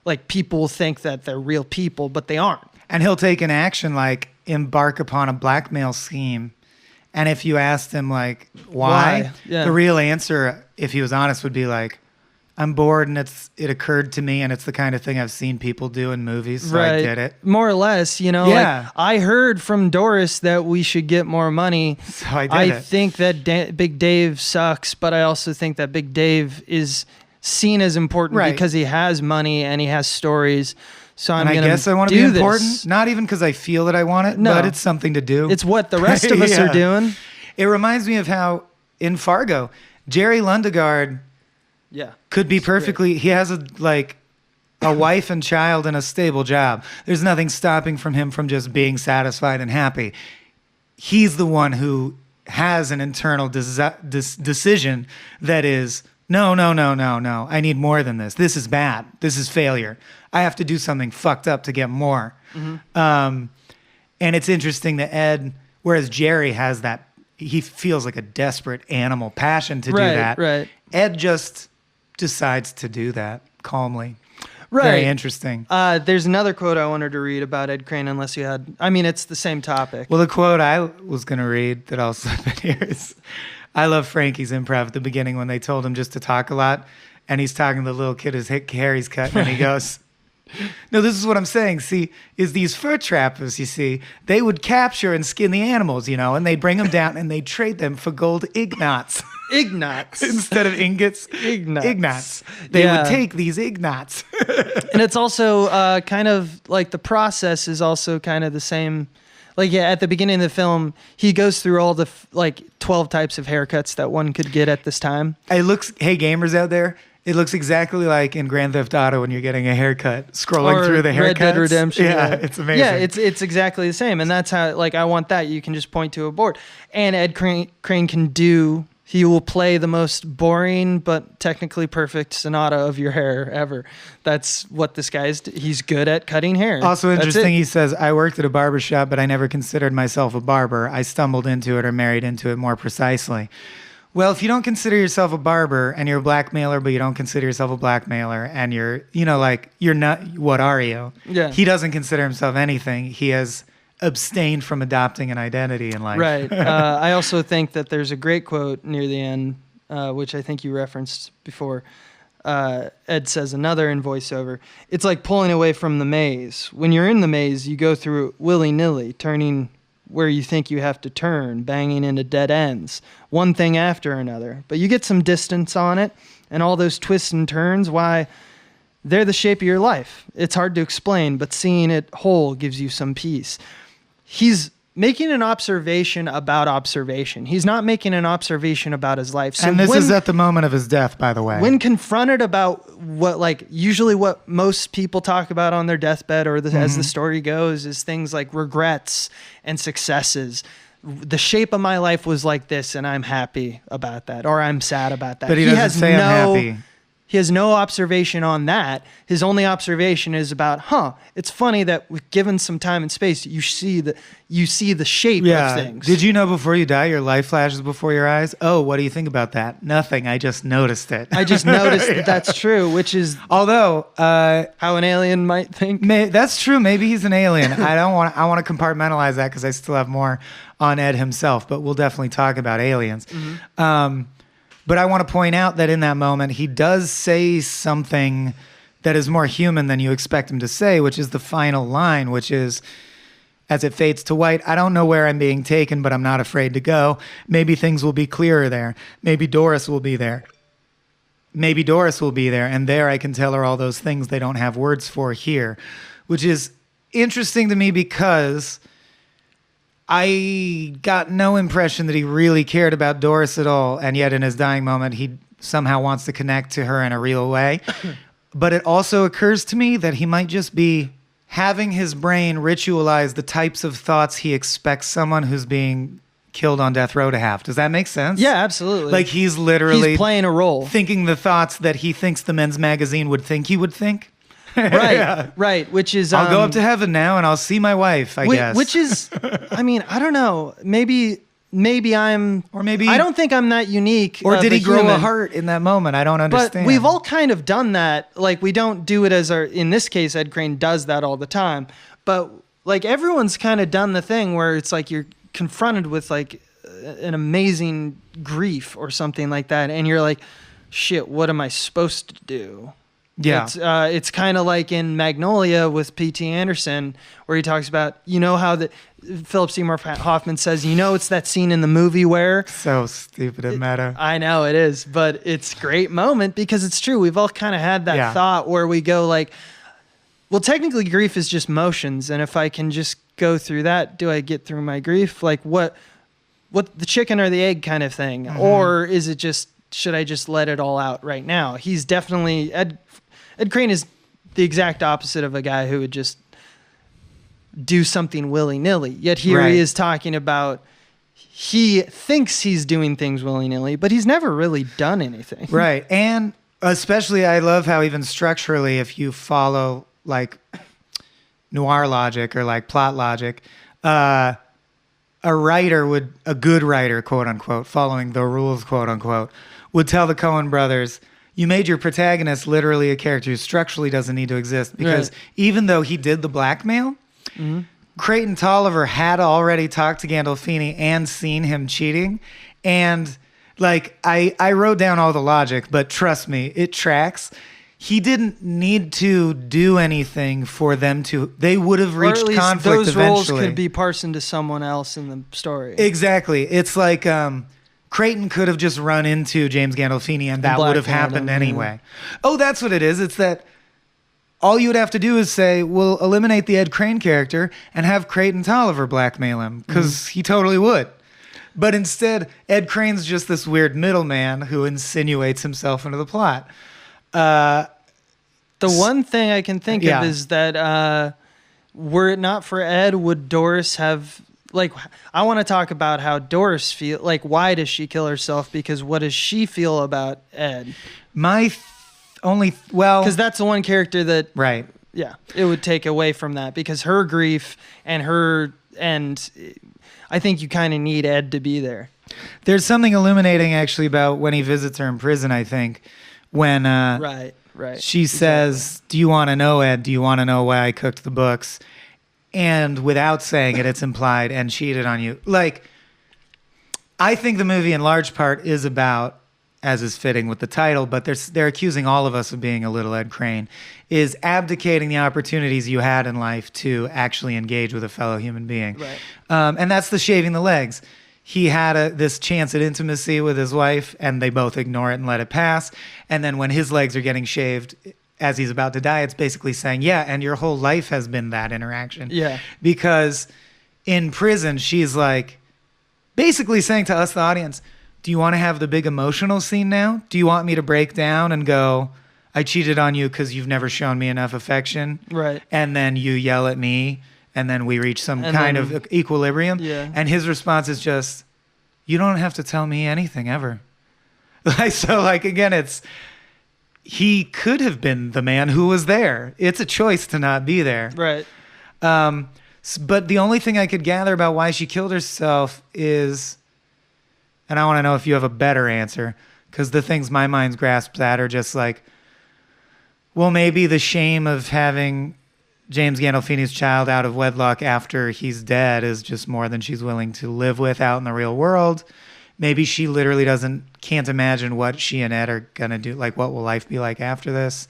like, people think that they're real people, but they aren't. And he'll take an action like embark upon a blackmail scheme. And if you asked him like why? Yeah. The real answer, if he was honest, would be like, I'm bored and it occurred to me, and it's the kind of thing I've seen people do in movies, so I did it. More or less, you know. Yeah. Like, I heard from Doris that we should get more money. So I did it. I think that Big Dave sucks, but I also think that Big Dave is seen as important because he has money and he has stories. So I guess I want to be important, not even because I feel that I want it, but it's something to do. It's what the rest of us are doing. It reminds me of how in Fargo, Jerry Lundegaard could be perfectly, he has a wife and child and a stable job. There's nothing stopping him from just being satisfied and happy. He's the one who has an internal decision that is, no. I need more than this. This is bad. This is failure. I have to do something fucked up to get more. And it's interesting that Ed, whereas Jerry has that, he feels like a desperate animal passion to do that. Right. Ed just decides to do that calmly. Right. Very interesting. There's another quote I wanted to read about Ed Crane, unless you had, I mean, it's the same topic. Well, the quote I was going to read that I'll slip in here is, I love Frankie's improv at the beginning when they told him just to talk a lot, and he's talking to the little kid whose hair he's cutting, and he goes, no, this is what I'm saying. See, is these fur trappers, you see, they would capture and skin the animals, you know, and they'd bring them down and they'd trade them for gold ignots. Ignots. Instead of ingots. Ignots. They would take these ignots. And it's also kind of like the process is also kind of the same. Like, at the beginning of the film, he goes through all the 12 types of haircuts that one could get at this time. It looks, hey, gamers out there, it looks exactly like in Grand Theft Auto when you're getting a haircut, scrolling through the haircuts. Red Dead Redemption. Yeah, it's amazing. Yeah, it's exactly the same. And that's how, I want that. You can just point to a board. And Ed Crane can do, he will play the most boring but technically perfect sonata of your hair ever. That's what this guy's, he's good at cutting hair. Also interesting, he says, I worked at a barber shop, but I never considered myself a barber. I stumbled into it or married into it more precisely. Well, if you don't consider yourself a barber and you're a blackmailer, but you don't consider yourself a blackmailer and you're not, what are you? Yeah. He doesn't consider himself anything. He has abstained from adopting an identity in life. Right. I also think that there's a great quote near the end, which I think you referenced before. Ed says another in voiceover. It's like pulling away from the maze. When you're in the maze, you go through it willy-nilly, turning where you think you have to turn, banging into dead ends, one thing after another. But you get some distance on it, and all those twists and turns, why, they're the shape of your life. It's hard to explain, but seeing it whole gives you some peace. He's making an observation about observation. He's not making an observation about his life. So and this is at the moment of his death, by the way. When confronted about usually what most people talk about on their deathbed, or as the story goes, is things like regrets and successes. The shape of my life was like this, and I'm happy about that, or I'm sad about that. But he doesn't say I'm happy. He has no observation on that. His only observation is about, it's funny that given some time and space, you see the shape of things. Did you know before you die, your life flashes before your eyes? Oh, what do you think about that? Nothing. I just noticed it. I just noticed that that's true, which is how an alien might think. That's true. Maybe he's an alien. I want to compartmentalize that because I still have more on Ed himself, but we'll definitely talk about aliens. Mm-hmm. But I want to point out that in that moment, he does say something that is more human than you expect him to say, which is the final line, which is, as it fades to white, I don't know where I'm being taken, but I'm not afraid to go. Maybe things will be clearer there. Maybe Doris will be there. Maybe Doris will be there, and there I can tell her all those things they don't have words for here, which is interesting to me because I got no impression that he really cared about Doris at all, and yet in his dying moment, he somehow wants to connect to her in a real way. But it also occurs to me that he might just be having his brain ritualize the types of thoughts he expects someone who's being killed on death row to have. Does that make sense? Yeah, absolutely. Like he's literally playing a role, thinking the thoughts that he thinks the men's magazine would think he would think. Right, right. Which is, I'll go up to heaven now and I'll see my wife, I guess. Which is, I mean, I don't know. Maybe I'm, or maybe I don't think I'm that unique. Or did he grow a heart in that moment? I don't understand. But we've all kind of done that. Like we don't do it in this case, Ed Crane does that all the time. But like everyone's kind of done the thing where it's like you're confronted with like an amazing grief or something like that. And you're like, shit, what am I supposed to do? Yeah, it's kind of like in Magnolia with P.T. Anderson, where he talks about, how Philip Seymour Hoffman says, it's that scene in the movie where... So stupid and meta. I know it is, but it's a great moment because it's true. We've all kind of had that thought where we go like, well, technically grief is just motions, and if I can just go through that, do I get through my grief? Like what the chicken or the egg kind of thing? Mm-hmm. Or is it just, should I just let it all out right now? He's definitely... Ed Crane is the exact opposite of a guy who would just do something willy-nilly. Yet here he is talking about he thinks he's doing things willy-nilly, but he's never really done anything. Right. And especially I love how even structurally, if you follow like noir logic or like plot logic, a good writer, quote unquote, following the rules, quote unquote, would tell the Coen brothers, you made your protagonist literally a character who structurally doesn't need to exist because even though he did the blackmail, Creighton Tolliver had already talked to Gandolfini and seen him cheating. And like, I wrote down all the logic, but trust me, it tracks. He didn't need to do anything for them to, they would have reached conflict those eventually. Those roles could be parsed into someone else in the story. Exactly. It's like, Creighton could have just run into James Gandolfini and that would have happened anyway. Oh, that's what it is. It's that all you would have to do is say, we'll eliminate the Ed Crane character and have Creighton Tolliver blackmail him because he totally would. But instead, Ed Crane's just this weird middleman who insinuates himself into the plot. The one thing I can think of is that were it not for Ed, would Doris have... Like, I want to talk about how Doris feel. Like, why does she kill herself? Because what does she feel about Ed? Because that's the one character that, yeah, it would take away from that because her grief and I think you kind of need Ed to be there. There's something illuminating actually about when he visits her in prison. I think when right, she says, "Do you want to know, Ed? Do you want to know why I cooked the books?" and without saying it, it's implied, and cheated on you. Like, I think the movie in large part is about, as is fitting with the title, but they're accusing all of us of being a little Ed Crane, is abdicating the opportunities you had in life to actually engage with a fellow human being. Right. And that's the shaving the legs. He had this chance at intimacy with his wife, and they both ignore it and let it pass. And then when his legs are getting shaved as he's about to die, it's basically saying, yeah, and your whole life has been that interaction. Yeah. Because in prison, she's like basically saying to us, the audience, do you want to have the big emotional scene now? Do you want me to break down and go, I cheated on you because you've never shown me enough affection? Right. And then you yell at me, and then we reach some And kind then- of equilibrium. Yeah. And his response is just, you don't have to tell me anything ever. So, like, again, he could have been the man who was there. It's a choice to not be there. Right. But the only thing I could gather about why she killed herself is, and I want to know if you have a better answer, because the things my mind's grasped at are just like, well, maybe the shame of having James Gandolfini's child out of wedlock after he's dead is just more than she's willing to live with out in the real world. Maybe she literally can't imagine what she and Ed are going to do. Like, what will life be like after this?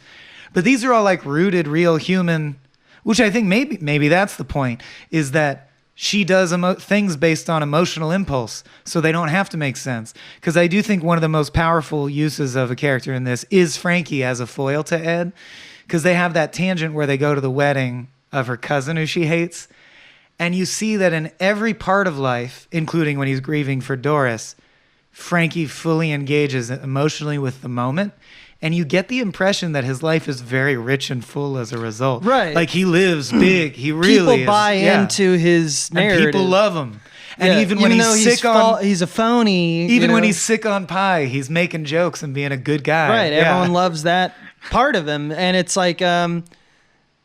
But these are all like rooted, real human, which I think maybe that's the point, is that she does things based on emotional impulse, so they don't have to make sense. Because I do think one of the most powerful uses of a character in this is Frankie as a foil to Ed, because they have that tangent where they go to the wedding of her cousin who she hates, and you see that in every part of life, including when he's grieving for Doris, Frankie fully engages emotionally with the moment. And you get the impression that his life is very rich and full as a result. Right. Like, he lives big. He really People buy into his narrative. And people love him. And even when he's sick he's a phony. Even when he's sick on pie, he's making jokes and being a good guy. Right. Yeah. Everyone loves that part of him. And it's like,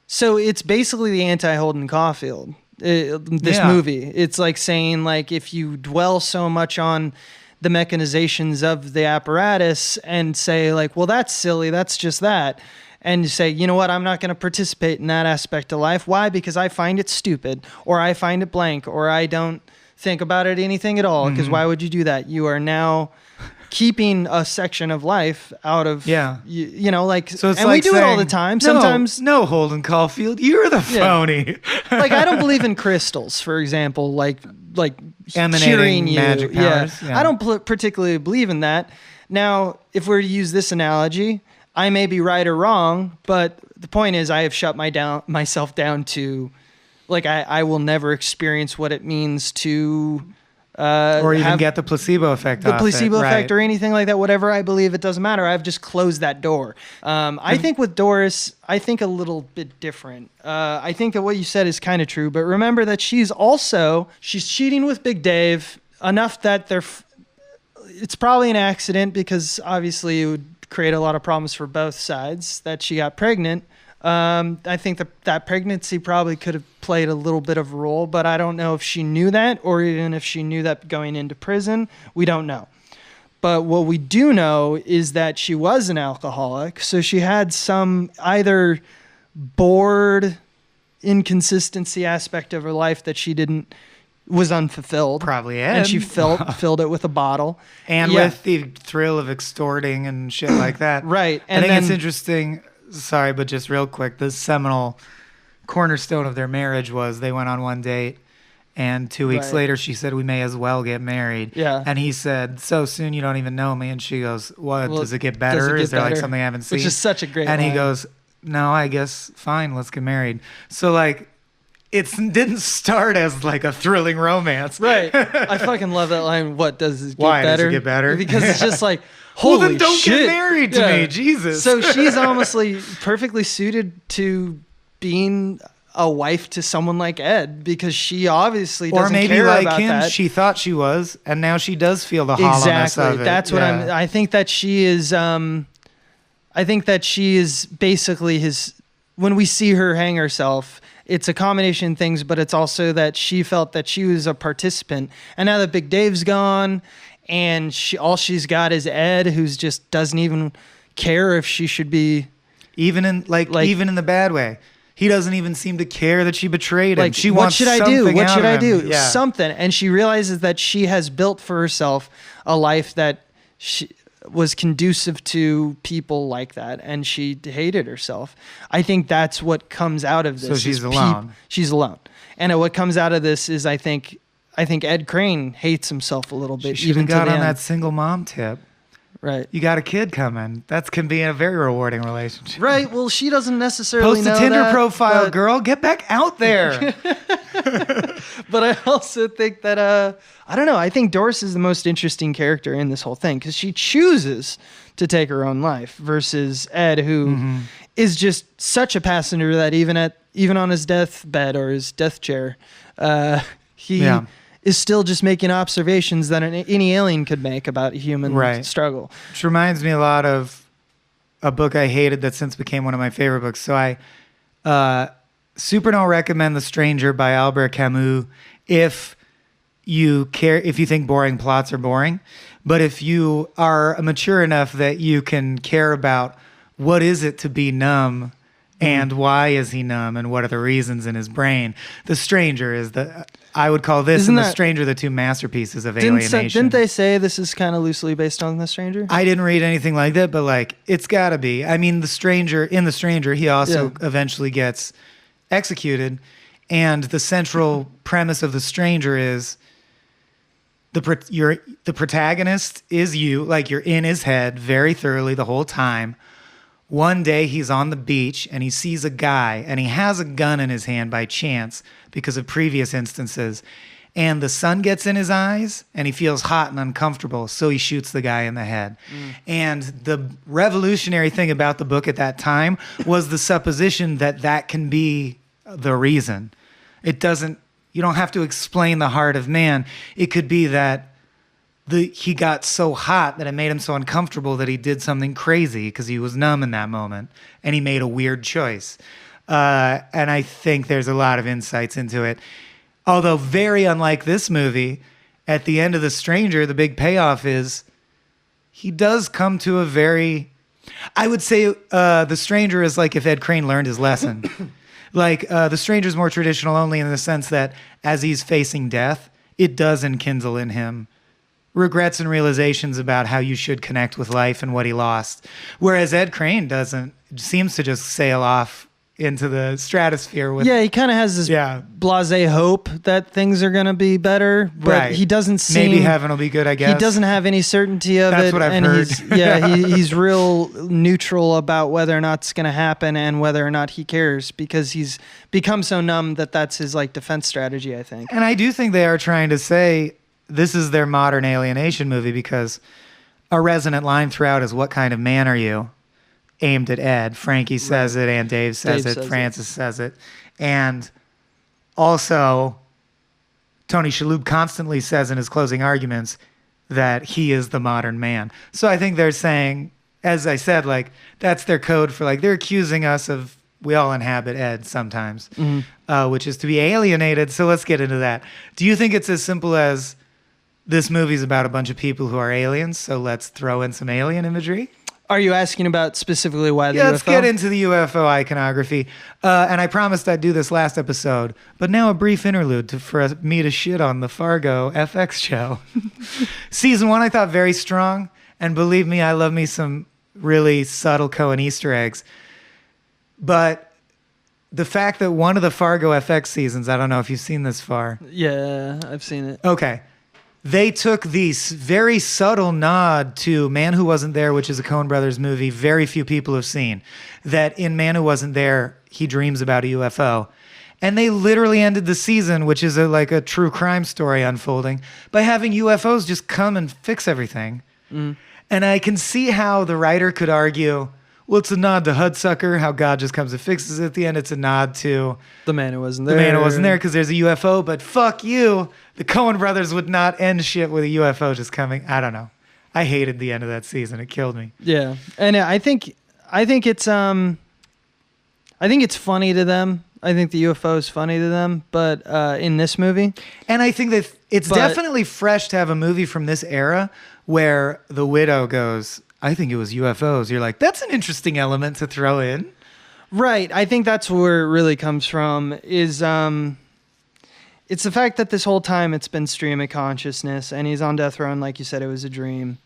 so it's basically the anti-Holden Caulfield, this movie. It's like saying, like, if you dwell so much on the mechanizations of the apparatus and say, like, well, that's silly, that's just that, and you say, you know what, I'm not going to participate in that aspect of life. Why? Because I find it stupid, or I find it blank, or I don't think about it anything at all. Because why would you do that? You are now keeping a section of life out of, you know, like, so it's and like we do it all the time. Sometimes, no, Holden Caulfield, you're the phony. like, I don't believe in crystals, for example, like Emanating curing you. magic powers. Yeah. I don't particularly believe in that. Now, if we're to use this analogy, I may be right or wrong, but the point is, I have shut myself down to, like, I will never experience what it means to or even get the placebo effect. The placebo effect or anything like that. Whatever I believe, it doesn't matter. I've just closed that door. I think with Doris, I think a little bit different. I think that what you said is kind of true, but remember that she's cheating with Big Dave enough that it's probably an accident, because obviously it would create a lot of problems for both sides that she got pregnant. I think that pregnancy probably could have played a little bit of a role, but I don't know if she knew that, or even if she knew that going into prison. We don't know. But what we do know is that she was an alcoholic, so she had some either bored, inconsistency aspect of her life that was unfulfilled. Probably Ed. And she filled it with a bottle. And with the thrill of extorting and shit like that. Right. And I think it's interesting. Sorry, but just real quick, the seminal cornerstone of their marriage was they went on one date, and 2 weeks later she said, we may as well get married. Yeah. And he said, so soon you don't even know me. And she goes, what, Well, does it get better? Is there like something I haven't seen? Which is such a great And line. he goes, no, I guess fine, let's get married. So, like, it didn't start as like a thrilling romance. Right. I fucking love that line. What, does it get Why better? does it get better? Because it's just like, well, holy then don't shit. get married to me, Jesus. So she's almost like perfectly suited to being a wife to someone like Ed, because she obviously doesn't care about that. Or maybe like him, she thought she was, and now she does feel the hollowness of it. That's what I think that she is. I think that she is basically his. When we see her hang herself, it's a combination of things, but it's also that she felt that she was a participant, and now that Big Dave's gone, and all she's got is Ed, who's just doesn't even care if she should be even in the bad way. He doesn't even seem to care that she betrayed him. Like, She what wants should I do? something What out should of I him. do? Yeah. Something. And she realizes that she has built for herself a life that was conducive to people like that, and she hated herself. I think that's what comes out of this. So she's alone. She's alone. And what comes out of this is I think Ed Crane hates himself a little bit. She should even have got to the on end. that single mom tip. Right. You got a kid coming. That can be a very rewarding relationship. Right. Well, she doesn't necessarily Post know a Tinder that, profile, but- girl. Get back out there. But I also think that I don't know. I think Doris is the most interesting character in this whole thing because she chooses to take her own life versus Ed, who is just such a passenger that even on his deathbed or his death chair, he is still just making observations that any alien could make about human struggle. Which reminds me a lot of a book I hated that since became one of my favorite books. So I super don't recommend The Stranger by Albert Camus if you think boring plots are boring. But if you are mature enough that you can care about what is it to be numb and why is he numb and what are the reasons in his brain, The Stranger is I would call this and The Stranger the two masterpieces of alienation. Didn't they say this is kind of loosely based on The Stranger? I didn't read anything like that, but like it's got to be. I mean, in The Stranger, he also eventually gets executed, and the central premise of The Stranger is the protagonist is you, like you're in his head very thoroughly the whole time. One day he's on the beach and he sees a guy and he has a gun in his hand by chance because of previous instances. And the sun gets in his eyes and he feels hot and uncomfortable. So he shoots the guy in the head. And the revolutionary thing about the book at that time was the supposition that can be the reason. You don't have to explain the heart of man. It could be that he got so hot that it made him so uncomfortable that he did something crazy because he was numb in that moment and he made a weird choice. And I think there's a lot of insights into it. Although very unlike this movie, at the end of The Stranger, the big payoff is he does come to a very... I would say The Stranger is like if Ed Crane learned his lesson. Like The Stranger is more traditional only in the sense that as he's facing death, it does enkindle in him regrets and realizations about how you should connect with life and what he lost. Whereas Ed Crane seems to just sail off into the stratosphere with... Yeah, he kind of has this blasé hope that things are going to be better, but he doesn't seem... Maybe heaven will be good, I guess. He doesn't have any certainty of it. That's what I've heard. He's real neutral about whether or not it's going to happen and whether or not he cares because he's become so numb that's his like defense strategy, I think. And I do think they are trying to say this is their modern alienation movie because a resonant line throughout is what kind of man are you? Aimed at Ed. Frankie says it, and Dave says it, Francis says it. And also, Tony Shalhoub constantly says in his closing arguments that he is the modern man. So I think they're saying, as I said, like, that's their code for, like, they're accusing us of, we all inhabit Ed sometimes, which is to be alienated. So let's get into that. Do you think it's as simple as this movie's about a bunch of people who are aliens, so let's throw in some alien imagery? Are you asking about specifically why the UFO? Let's get into the UFO iconography. And I promised I'd do this last episode, but now a brief interlude for me to shit on the Fargo FX show. Season 1 I thought very strong, and believe me, I love me some really subtle Coen Easter eggs. But the fact that one of the Fargo FX seasons, I don't know if you've seen this far. Yeah, I've seen it. Okay. They took this very subtle nod to Man Who Wasn't There, which is a Coen Brothers movie very few people have seen. That in Man Who Wasn't There, he dreams about a UFO. And they literally ended the season, which is like a true crime story unfolding, by having UFOs just come and fix everything. And I can see how the writer could argue, well, it's a nod to Hudsucker, how God just comes and fixes it at the end. It's a nod to The Man Who Wasn't There. The Man Who Wasn't There because there's a UFO, but fuck you. The Coen brothers would not end shit with a UFO just coming. I don't know. I hated the end of that season. It killed me. Yeah. And I think it's funny to them. I think the UFO is funny to them, but in this movie. And I think that it's definitely fresh to have a movie from this era where the widow goes, I think it was UFOs. You're like, that's an interesting element to throw in. Right. I think that's where it really comes from is it's the fact that this whole time it's been stream of consciousness and he's on death row and like you said, it was a dream.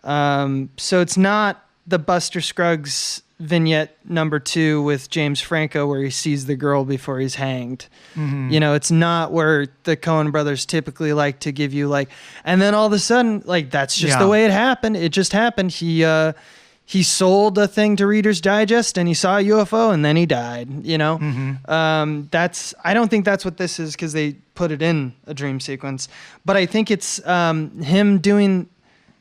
So it's not the Buster Scruggs vignette number 2 with James Franco where he sees the girl before he's hanged. Mm-hmm. You know, it's not where the Coen brothers typically like to give you like, and then all of a sudden, like, that's just the way it happened. It just happened. He sold a thing to Reader's Digest and he saw a UFO and then he died, you know? Mm-hmm. I don't think that's what this is because they put it in a dream sequence, but I think it's him doing,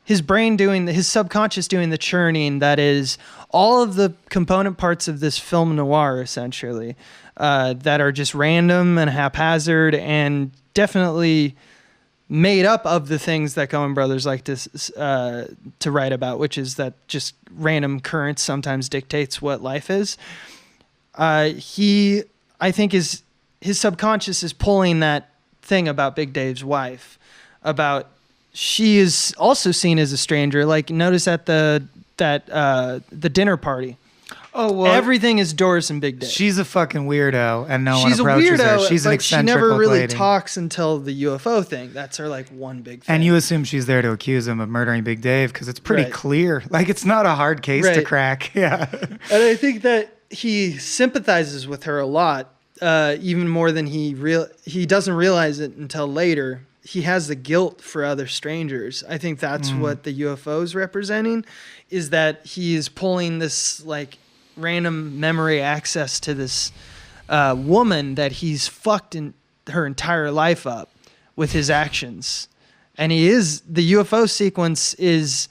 his brain doing, his subconscious doing the churning that is all of the component parts of this film noir, essentially, that are just random and haphazard and definitely made up of the things that Coen brothers like to write about, which is that just random currents sometimes dictates what life is. I think his subconscious is pulling that thing about Big Dave's wife, about she is also seen as a stranger. Like notice at the dinner party. Oh, well, everything is Doris and Big Dave. She's a fucking weirdo, and no one approaches her. She's an eccentric she never really lady. talks until the UFO thing. That's her like one big thing. And you assume she's there to accuse him of murdering Big Dave because it's pretty clear. Like it's not a hard case to crack. Yeah. And I think that he sympathizes with her a lot, even more than he doesn't realize it until later. He has the guilt for other strangers. I think that's what the UFO is representing, is that he is pulling this like random memory access to this woman that he's fucked in her entire life up with his actions. And the UFO sequence is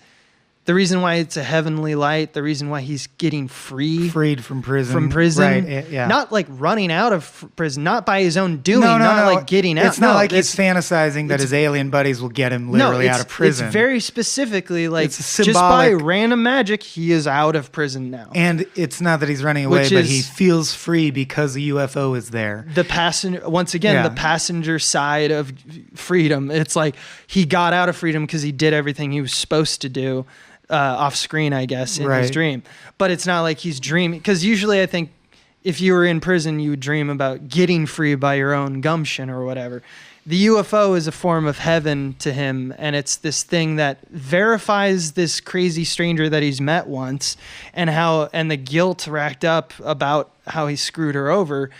the reason why it's a heavenly light, the reason why he's getting freed from prison. Right, yeah. Not like running out of prison, not by his own doing, like getting out. It's not like he's fantasizing that his alien buddies will get him literally out of prison. It's very specifically like just by random magic, he is out of prison now. And it's not that he's running away, but he feels free because the UFO is there. The passenger side of freedom. It's like he got out of freedom because he did everything he was supposed to do. Off screen, I guess, in his dream. But it's not like he's dreaming. Because usually I think if you were in prison, you would dream about getting free by your own gumption or whatever. The UFO is a form of heaven to him. And it's this thing that verifies this crazy stranger that he's met once and the guilt racked up about how he screwed her over.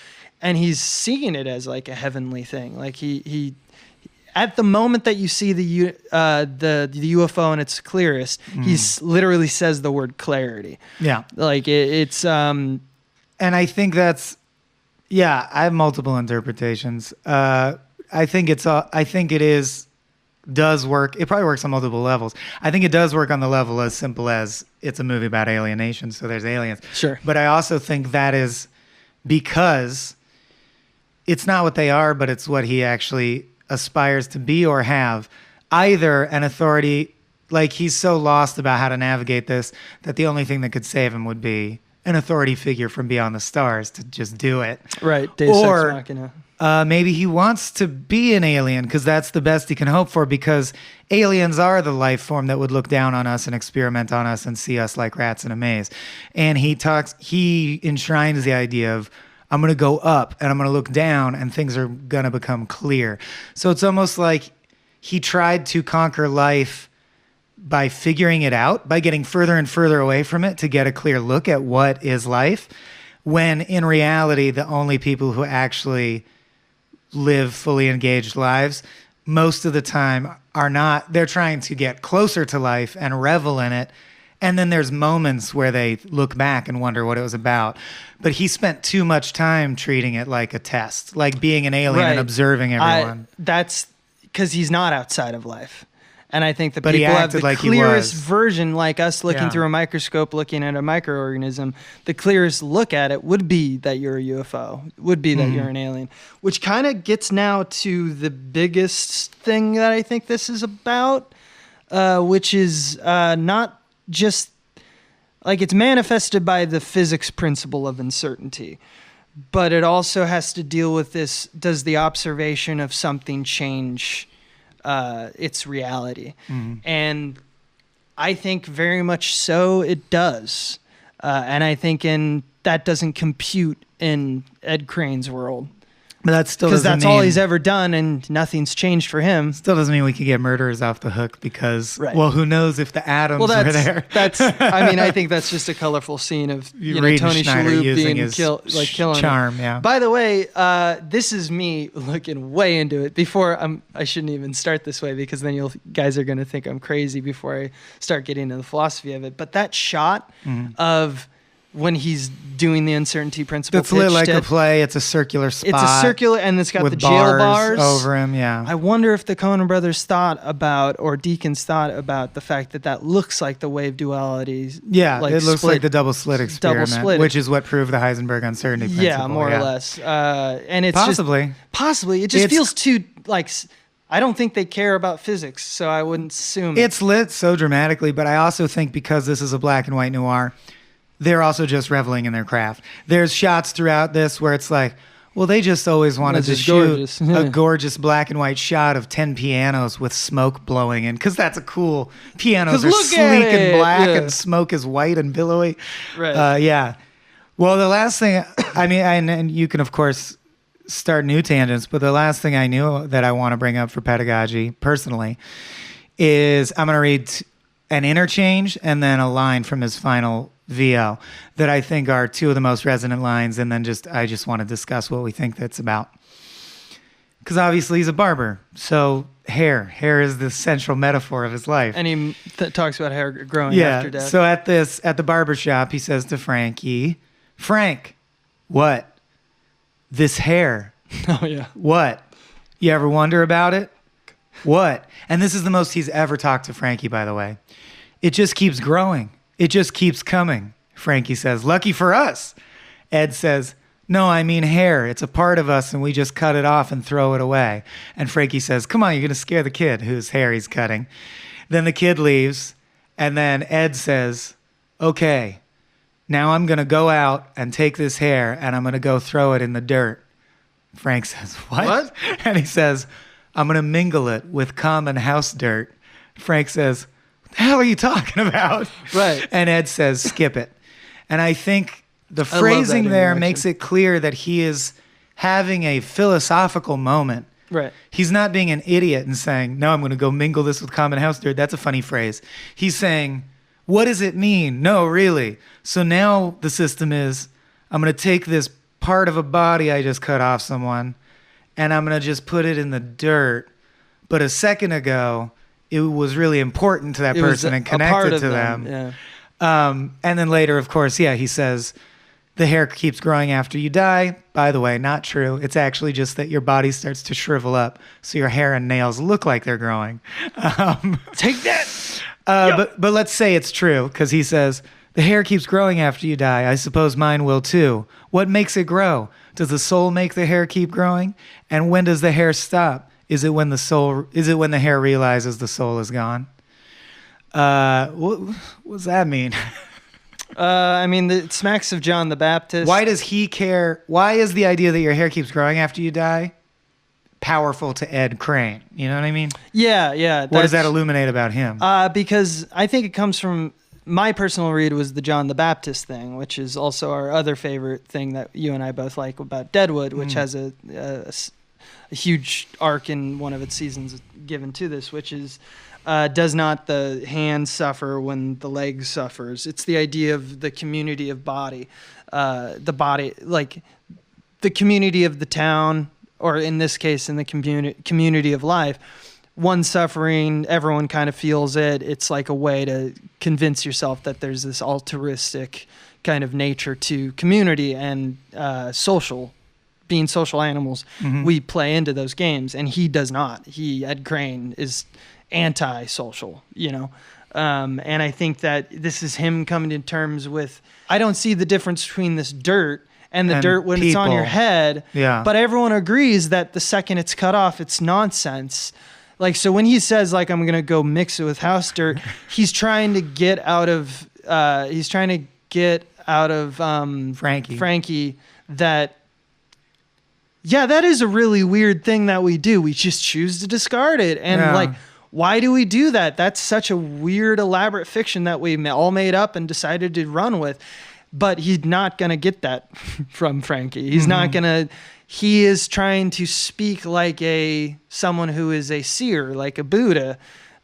And he's seeing it as like a heavenly thing. Like he at the moment that you see the UFO in its clearest, he literally says the word clarity. Yeah, like it's. And I think that's, I have multiple interpretations. I think it does work. It probably works on multiple levels. I think it does work on the level as simple as it's a movie about alienation, so there's aliens. Sure, but I also think that is because it's not what they are, but it's what he actually aspires to be or have. Either an authority, like he's so lost about how to navigate this that the only thing that could save him would be an authority figure from beyond the stars to just do it. Right. Deus Ex Machina. Maybe he wants to be an alien because that's the best he can hope for, because aliens are the life form that would look down on us and experiment on us and see us like rats in a maze. And he enshrines the idea of, I'm going to go up and I'm going to look down and things are going to become clear. So it's almost like he tried to conquer life by figuring it out, by getting further and further away from it to get a clear look at what is life, when in reality, the only people who actually live fully engaged lives most of the time are not. They're trying to get closer to life and revel in it. And then there's moments where they look back and wonder what it was about. But he spent too much time treating it like a test, like being an alien and observing everyone. That's because he's not outside of life. And I think that people have the clearest version, like us looking through a microscope, looking at a microorganism, the clearest look at it would be that you're a UFO, would be that you're an alien, which kind of gets now to the biggest thing that I think this is about, which is not just like it's manifested by the physics principle of uncertainty, but it also has to deal with this. Does the observation of something change its reality? And I think very much so it does. And I think that doesn't compute in Ed Crane's world. But that still because doesn't that's all he's ever done, and nothing's changed for him. Still doesn't mean we could get murderers off the hook because, well, who knows if the atoms are there? I think that's just a colorful scene of Tony Shalhoub being killing charm. him. Yeah. By the way, this is me looking way into it. I shouldn't even start this way because then you guys are going to think I'm crazy before I start getting into the philosophy of it. But that shot of when he's doing the uncertainty principle, it's lit like a play. It's a circular spot. It's a circular, and it's got the jail bars over him. Yeah. I wonder if the Coen brothers thought about, or Deakins thought about, the fact that looks like the wave duality. Yeah, it looks like the double slit experiment, which is what proved the Heisenberg uncertainty principle. Yeah, more or less. And it's possibly. It just feels too I don't think they care about physics, so I wouldn't assume it's lit so dramatically. But I also think because this is a black and white noir, they're also just reveling in their craft. There's shots throughout this where it's like, well, they just always wanted to shoot a gorgeous black and white shot of 10 pianos with smoke blowing in, because that's a cool. Pianos are sleek and black, and smoke is white and billowy. Right. Yeah. Well, the last thing, and you can, of course, start new tangents, but the last thing I knew that I want to bring up for pedagogy, personally, is I'm going to read an interchange and then a line from his final VO that I think are two of the most resonant lines, and then I just want to discuss what we think that's about. Because obviously he's a barber, so hair is the central metaphor of his life. And he talks about hair growing after death. So at the barber shop, he says to Frankie, "Frank, what? This hair? Oh yeah. What? You ever wonder about it? What?" And this is the most he's ever talked to Frankie, by the way. "It just keeps growing. It just keeps coming." Frankie says, "Lucky for us." Ed says, "No, I mean hair. It's a part of us and we just cut it off and throw it away." And Frankie says, "Come on, you're going to scare the kid whose hair he's cutting." Then the kid leaves, and then Ed says, "Okay, now I'm going to go out and take this hair and I'm going to go throw it in the dirt." Frank says, "What?" And he says, "I'm going to mingle it with common house dirt." Frank says, "What the hell are you talking about?" Right. And Ed says, "Skip it." And I think the phrasing there makes it clear that he is having a philosophical moment. Right. He's not being an idiot and saying, "No, I'm going to go mingle this with common house dirt." That's a funny phrase. He's saying, what does it mean? No, really. So now the system is, I'm going to take this part of a body I just cut off someone, and I'm going to just put it in the dirt. But a second ago, it was really important to that person and connected to them. Yeah. And then later, of course, he says, the hair keeps growing after you die. By the way, not true. It's actually just that your body starts to shrivel up, so your hair and nails look like they're growing. Take that! But let's say it's true, because he says, the hair keeps growing after you die. I suppose mine will too. What makes it grow? Does the soul make the hair keep growing? And when does the hair stop? Is it when the hair realizes the soul is gone? What does that mean? It smacks of John the Baptist. Why does he care? Why is the idea that your hair keeps growing after you die powerful to Ed Crane? You know what I mean? Yeah. What does that illuminate about him? Because I think it comes from, my personal read was the John the Baptist thing, which is also our other favorite thing that you and I both like about Deadwood, which has a huge arc in one of its seasons given to this, which is, does not the hand suffer when the leg suffers? It's the idea of the community of body, the body, like the community of the town, or in this case, in the community of life. One suffering, everyone kind of feels it. It's like a way to convince yourself that there's this altruistic kind of nature to community and being social animals. Mm-hmm. We play into those games, and he does not. Ed Crane, is anti-social, and I think that this is him coming to terms with, I don't see the difference between this dirt and the dirt when it's on your head. Yeah. But everyone agrees that the second it's cut off, it's nonsense. Like, so when he says, like, I'm going to go mix it with house dirt, he's trying to get out of Frankie that, that is a really weird thing that we do. We just choose to discard it. And like, why do we do that? That's such a weird, elaborate fiction that we all made up and decided to run with. But he's not going to get that from Frankie. He's not going to. He is trying to speak like someone who is a seer, like a Buddha,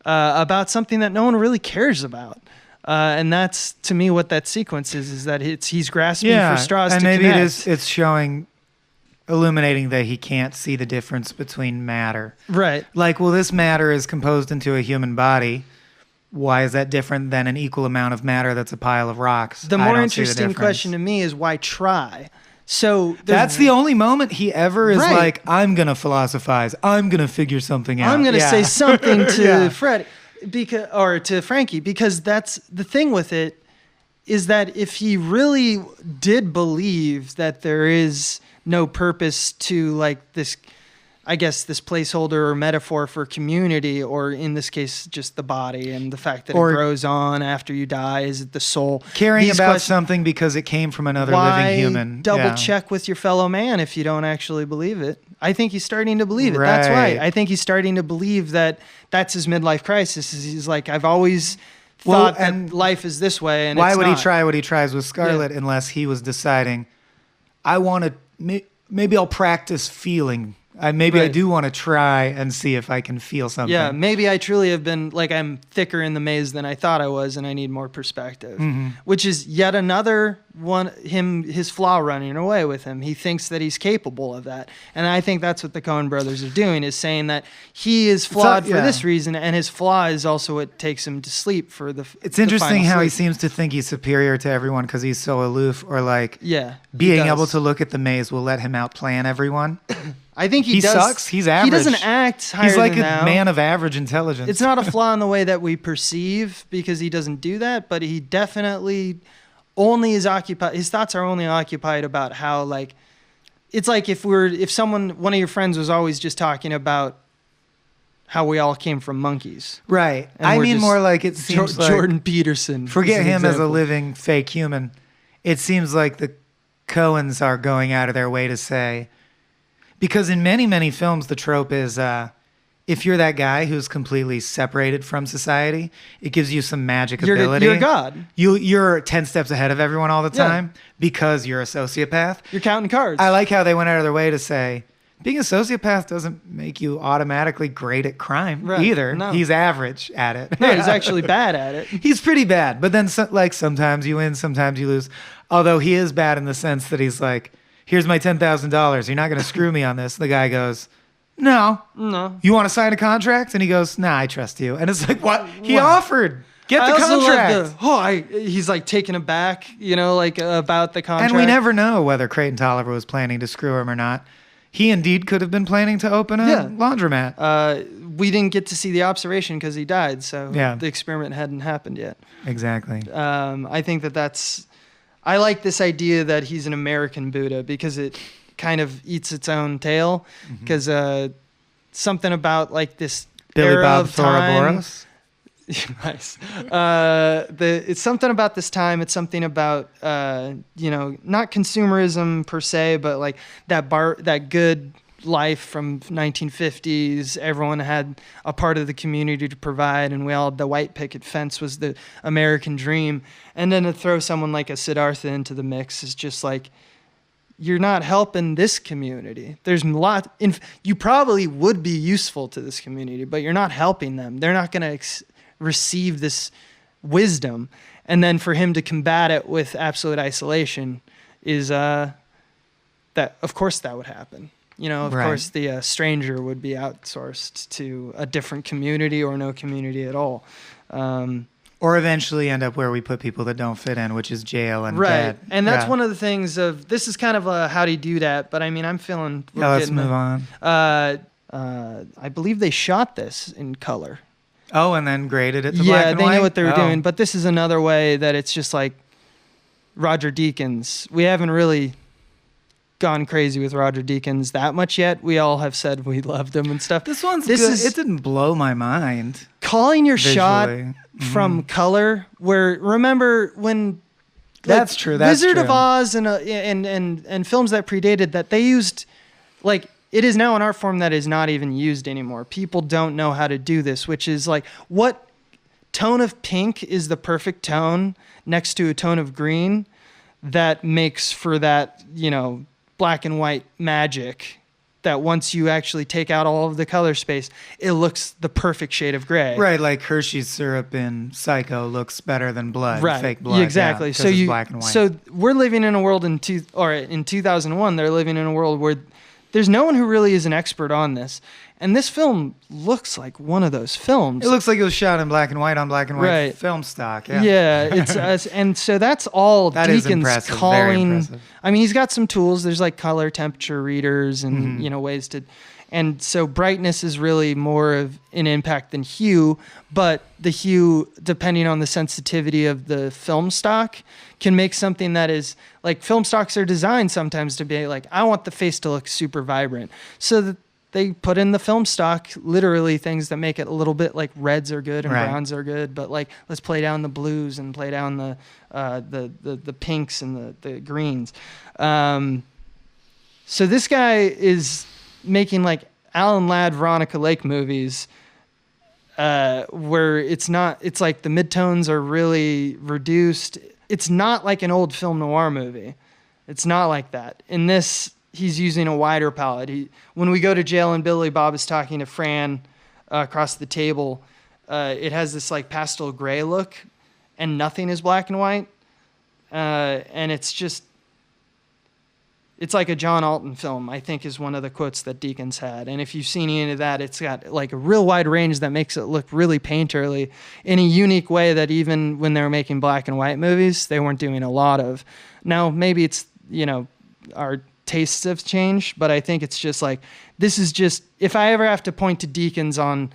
about something that no one really cares about. And that's, to me, what that sequence is that he's grasping for straws to connect. And maybe it's showing, illuminating that he can't see the difference between matter. Right. Like, well, this matter is composed into a human body. Why is that different than an equal amount of matter that's a pile of rocks? The more interesting question to me is why try? So that's the only moment he ever is like, I'm going to philosophize. I'm going to figure something out. I'm going to say something to Fred or to Frankie, because that's the thing with it, is that if he really did believe that there is no purpose to like this, I guess, this placeholder or metaphor for community, or in this case, just the body and the fact that it grows on after you die. Is it the soul? Caring about something because it came from another living human. Double check with your fellow man if you don't actually believe it. I think he's starting to believe it. That's right. I think he's starting to believe that that's his midlife crisis. He's like, I've always thought that life is this way. And why would he try what he tries with Scarlett unless he was deciding, I want to, maybe I'll practice feeling. I do want to try and see if I can feel something. Yeah, maybe I truly have been, like, I'm thicker in the maze than I thought I was, and I need more perspective. Which is yet another one, his flaw running away with him. He thinks that he's capable of that. And I think that's what the Coen brothers are doing, is saying that he is flawed for this reason, and his flaw is also what takes him to sleep for the It's interesting how he seems to think he's superior to everyone because he's so aloof, or like being able to look at the maze will let him outplan everyone. I think he does. Sucks. He's average. He doesn't act higher He's like than a man of average intelligence. It's not a flaw in the way that we perceive, because he doesn't do that, but he definitely only is occupied. His thoughts are only occupied about how, like, it's like if one of your friends was always just talking about how we all came from monkeys. Right. I mean more like it seems like Jordan Peterson. Forget him as a living fake human. It seems like the Coens are going out of their way to say, because in many, many films, the trope is if you're that guy who's completely separated from society, it gives you some magic ability. You're God. You're 10 steps ahead of everyone all the time because you're a sociopath. You're counting cards. I like how they went out of their way to say, being a sociopath doesn't make you automatically great at crime either. No. He's average at it. No, he's actually bad at it. He's pretty bad. But then sometimes you win, sometimes you lose. Although he is bad in the sense that he's like, here's my $10,000. You're not going to screw me on this. The guy goes, no. You want to sign a contract? And he goes, nah, I trust you. And it's like, what? He offered. Get the contract. He's like taken aback, like about the contract. And we never know whether Creighton Tolliver was planning to screw him or not. He indeed could have been planning to open a laundromat. We didn't get to see the observation because he died, so the experiment hadn't happened yet. Exactly. I think that's... I like this idea that he's an American Buddha because it kind of eats it's own tail. Because something about like this Billy era Bob of time. Thoroboros. Nice. It's something about this time. It's something about not consumerism per se, but like that good life from 1950s. Everyone had a part of the community to provide, and we all the white picket fence was the American dream. And then to throw someone like a Siddhartha into the mix is just like, you're not helping this community. There's a lot. You probably would be useful to this community, but you're not helping them. They're not going to receive this wisdom. And then for him to combat it with absolute isolation is that, of course, that would happen. Of course, the stranger would be outsourced to a different community or no community at all. Or eventually end up where we put people that don't fit in, which is jail and dead. And that's one of the things of, this is kind of a how do you do that, but I mean, I'm feeling... let's move on. I believe they shot this in color. Oh, and then graded it to black and white? Yeah, they knew what they were doing, but this is another way that it's just like Roger Deakins. We haven't really gone crazy with Roger Deakins that much yet. We all have said we loved him and stuff. This one's good. It didn't blow my mind. Calling your shot from color, where remember when that's true. Wizard of Oz and films that predated that, they used like it is now an art form that is not even used anymore. People don't know how to do this, which is like, what tone of pink is the perfect tone next to a tone of green that makes for that, black and white magic that once you actually take out all of the color space, it looks the perfect shade of gray. Right, like Hershey's syrup in Psycho looks better than blood, right. fake blood. Exactly. Yeah, so it's black and white. So we're living in a world in 2001, they're living in a world where there's no one who really is an expert on this. And this film looks like one of those films. It looks like it was shot in black and white on black and white right. film stock. Yeah, it's and so that's all that Deacon's is impressive. calling. Very impressive. I mean, he's got some tools. There's like color temperature readers and ways to, and so brightness is really more of an impact than hue. But the hue, depending on the sensitivity of the film stock, can make something that is like, film stocks are designed sometimes to be like, I want the face to look super vibrant, so that they put in the film stock literally things that make it a little bit like reds are good and right. browns are good, but like let's play down the blues and play down the pinks and the greens. So this guy is making like Alan Ladd, Veronica Lake movies where it's like the midtones are really reduced. It's not like an old film noir movie. It's not like that. In this, he's using a wider palette. When we go to jail and Billy Bob is talking to Fran across the table, it has this like pastel gray look, and nothing is black and white. And it's like a John Alton film, I think, is one of the quotes that Deakins had. And if you've seen any of that, it's got like a real wide range that makes it look really painterly in a unique way that even when they were making black and white movies, they weren't doing a lot of. Now, maybe it's, our tastes have changed, but I think it's just like, this is just, if I ever have to point to Deakins on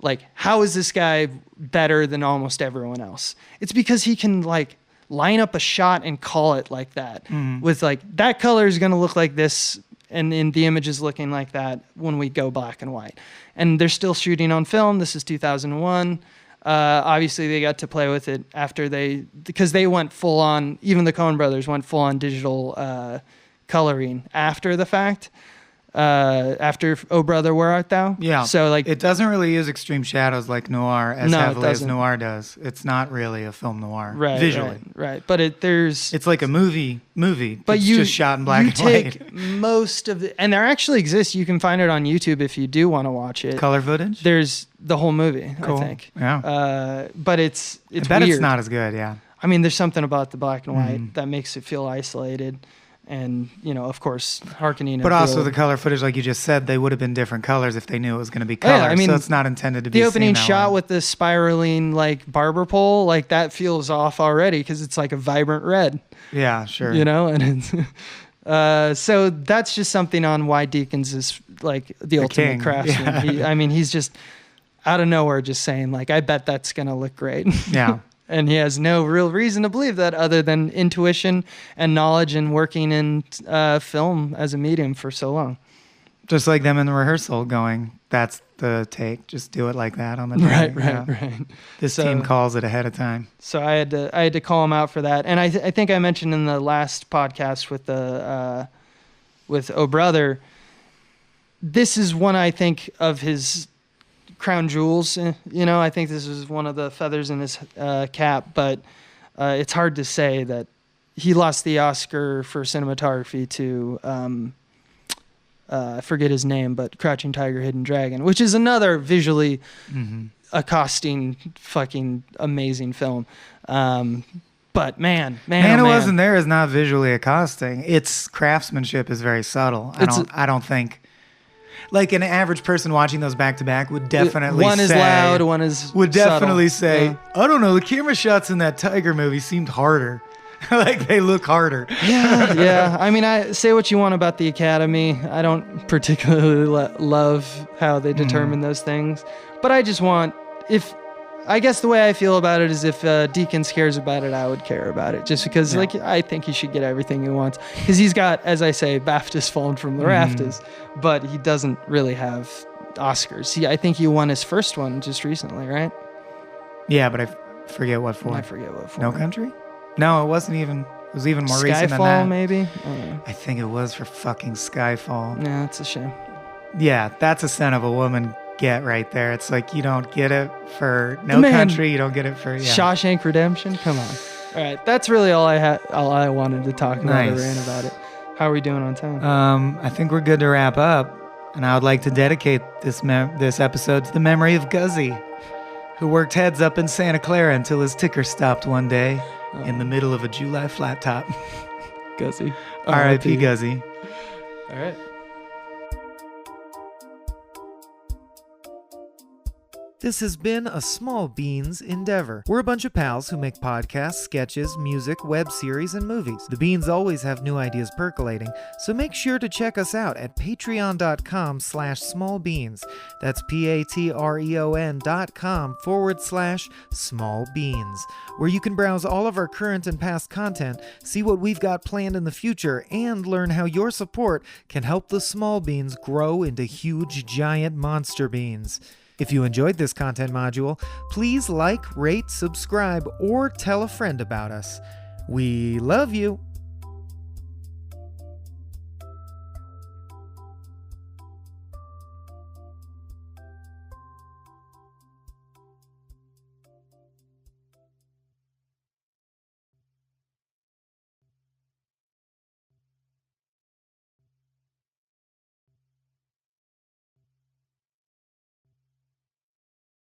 like, how is this guy better than almost everyone else? It's because he can like line up a shot and call it like that with like, that color is going to look like this. And in the image is looking like that when we go black and white, and they're still shooting on film. This is 2001. Obviously they got to play with it because they went full on, even the Coen brothers went full on digital, coloring after the fact, after Oh Brother Where Art Thou? Yeah. So like, it doesn't really use extreme shadows like noir as heavily as noir does. It's not really a film noir visually. Right. But it's like a movie, but it's just shot in black and white. You take most of and there actually exists. You can find it on YouTube if you do want to watch it. Color footage? There's the whole movie, cool. I think. Yeah. But it's I bet weird. It's not as good. Yeah. I mean, there's something about the black and white that makes it feel isolated. And, of course, hearkening. But also the color footage, like you just said, they would have been different colors if they knew it was going to be color. Yeah, I mean, so it's not intended to be the opening shot way. With the spiraling, like, barber pole, like, that feels off already because it's like a vibrant red. Yeah, sure. And it's... so that's just something on why Deakins is, like, the ultimate craftsman. Yeah. He's just out of nowhere just saying, like, I bet that's going to look great. Yeah. And he has no real reason to believe that other than intuition and knowledge and working in film as a medium for so long. Just like them in the rehearsal going, that's the take. Just do it like that on the day. Right. This team calls it ahead of time. So I had to call him out for that. And I think I mentioned in the last podcast with Oh Brother, this is one I think of his crown jewels. I think this is one of the feathers in his cap, but it's hard to say that he lost the Oscar for cinematography to I forget his name, but Crouching Tiger, Hidden Dragon, which is another visually accosting, fucking amazing film. But man, it wasn't there is not visually accosting. Its craftsmanship is very subtle. I don't think. Like an average person watching those back to back would definitely one is loud, one is would definitely subtle. say, yeah. I don't know, the camera shots in that Tiger movie seemed harder. Like they look harder. Yeah. I mean, I say what you want about the Academy. I don't particularly love how they determine those things, but I just want I guess the way I feel about it is if Deakins cares about it, I would care about it. Just because, I think he should get everything he wants. Because he's got, as I say, BAFTAs fallen from the rafters, but he doesn't really have Oscars. I think he won his first one just recently, right? Yeah, but I forget what for. I forget what for. No Country? No, it wasn't even. was even more recent than Skyfall, that. maybe? I don't know. I think it was for fucking Skyfall. Yeah, that's a shame. Yeah, that's a son of a woman get right there. It's like you don't get it for No Man. Country. You don't get it for Shawshank Redemption? Come on. All right, that's really all I wanted to talk about Nice. or rant about it. How are we doing on time? I think we're good to wrap up, and I would like to dedicate this episode to the memory of Guzzy, who worked heads up in Santa Clara until his ticker stopped one day in the middle of a July flat top. Guzzy. R.I.P. Guzzy. All right. This has been a Small Beans endeavor. We're a bunch of pals who make podcasts, sketches, music, web series, and movies. The beans always have new ideas percolating, so make sure to check us out at patreon.com/smallbeans. That's patreon.com/smallbeans, where you can browse all of our current and past content, see what we've got planned in the future, and learn how your support can help the small beans grow into huge, giant monster beans. If you enjoyed this content module, please like, rate, subscribe, or tell a friend about us. We love you.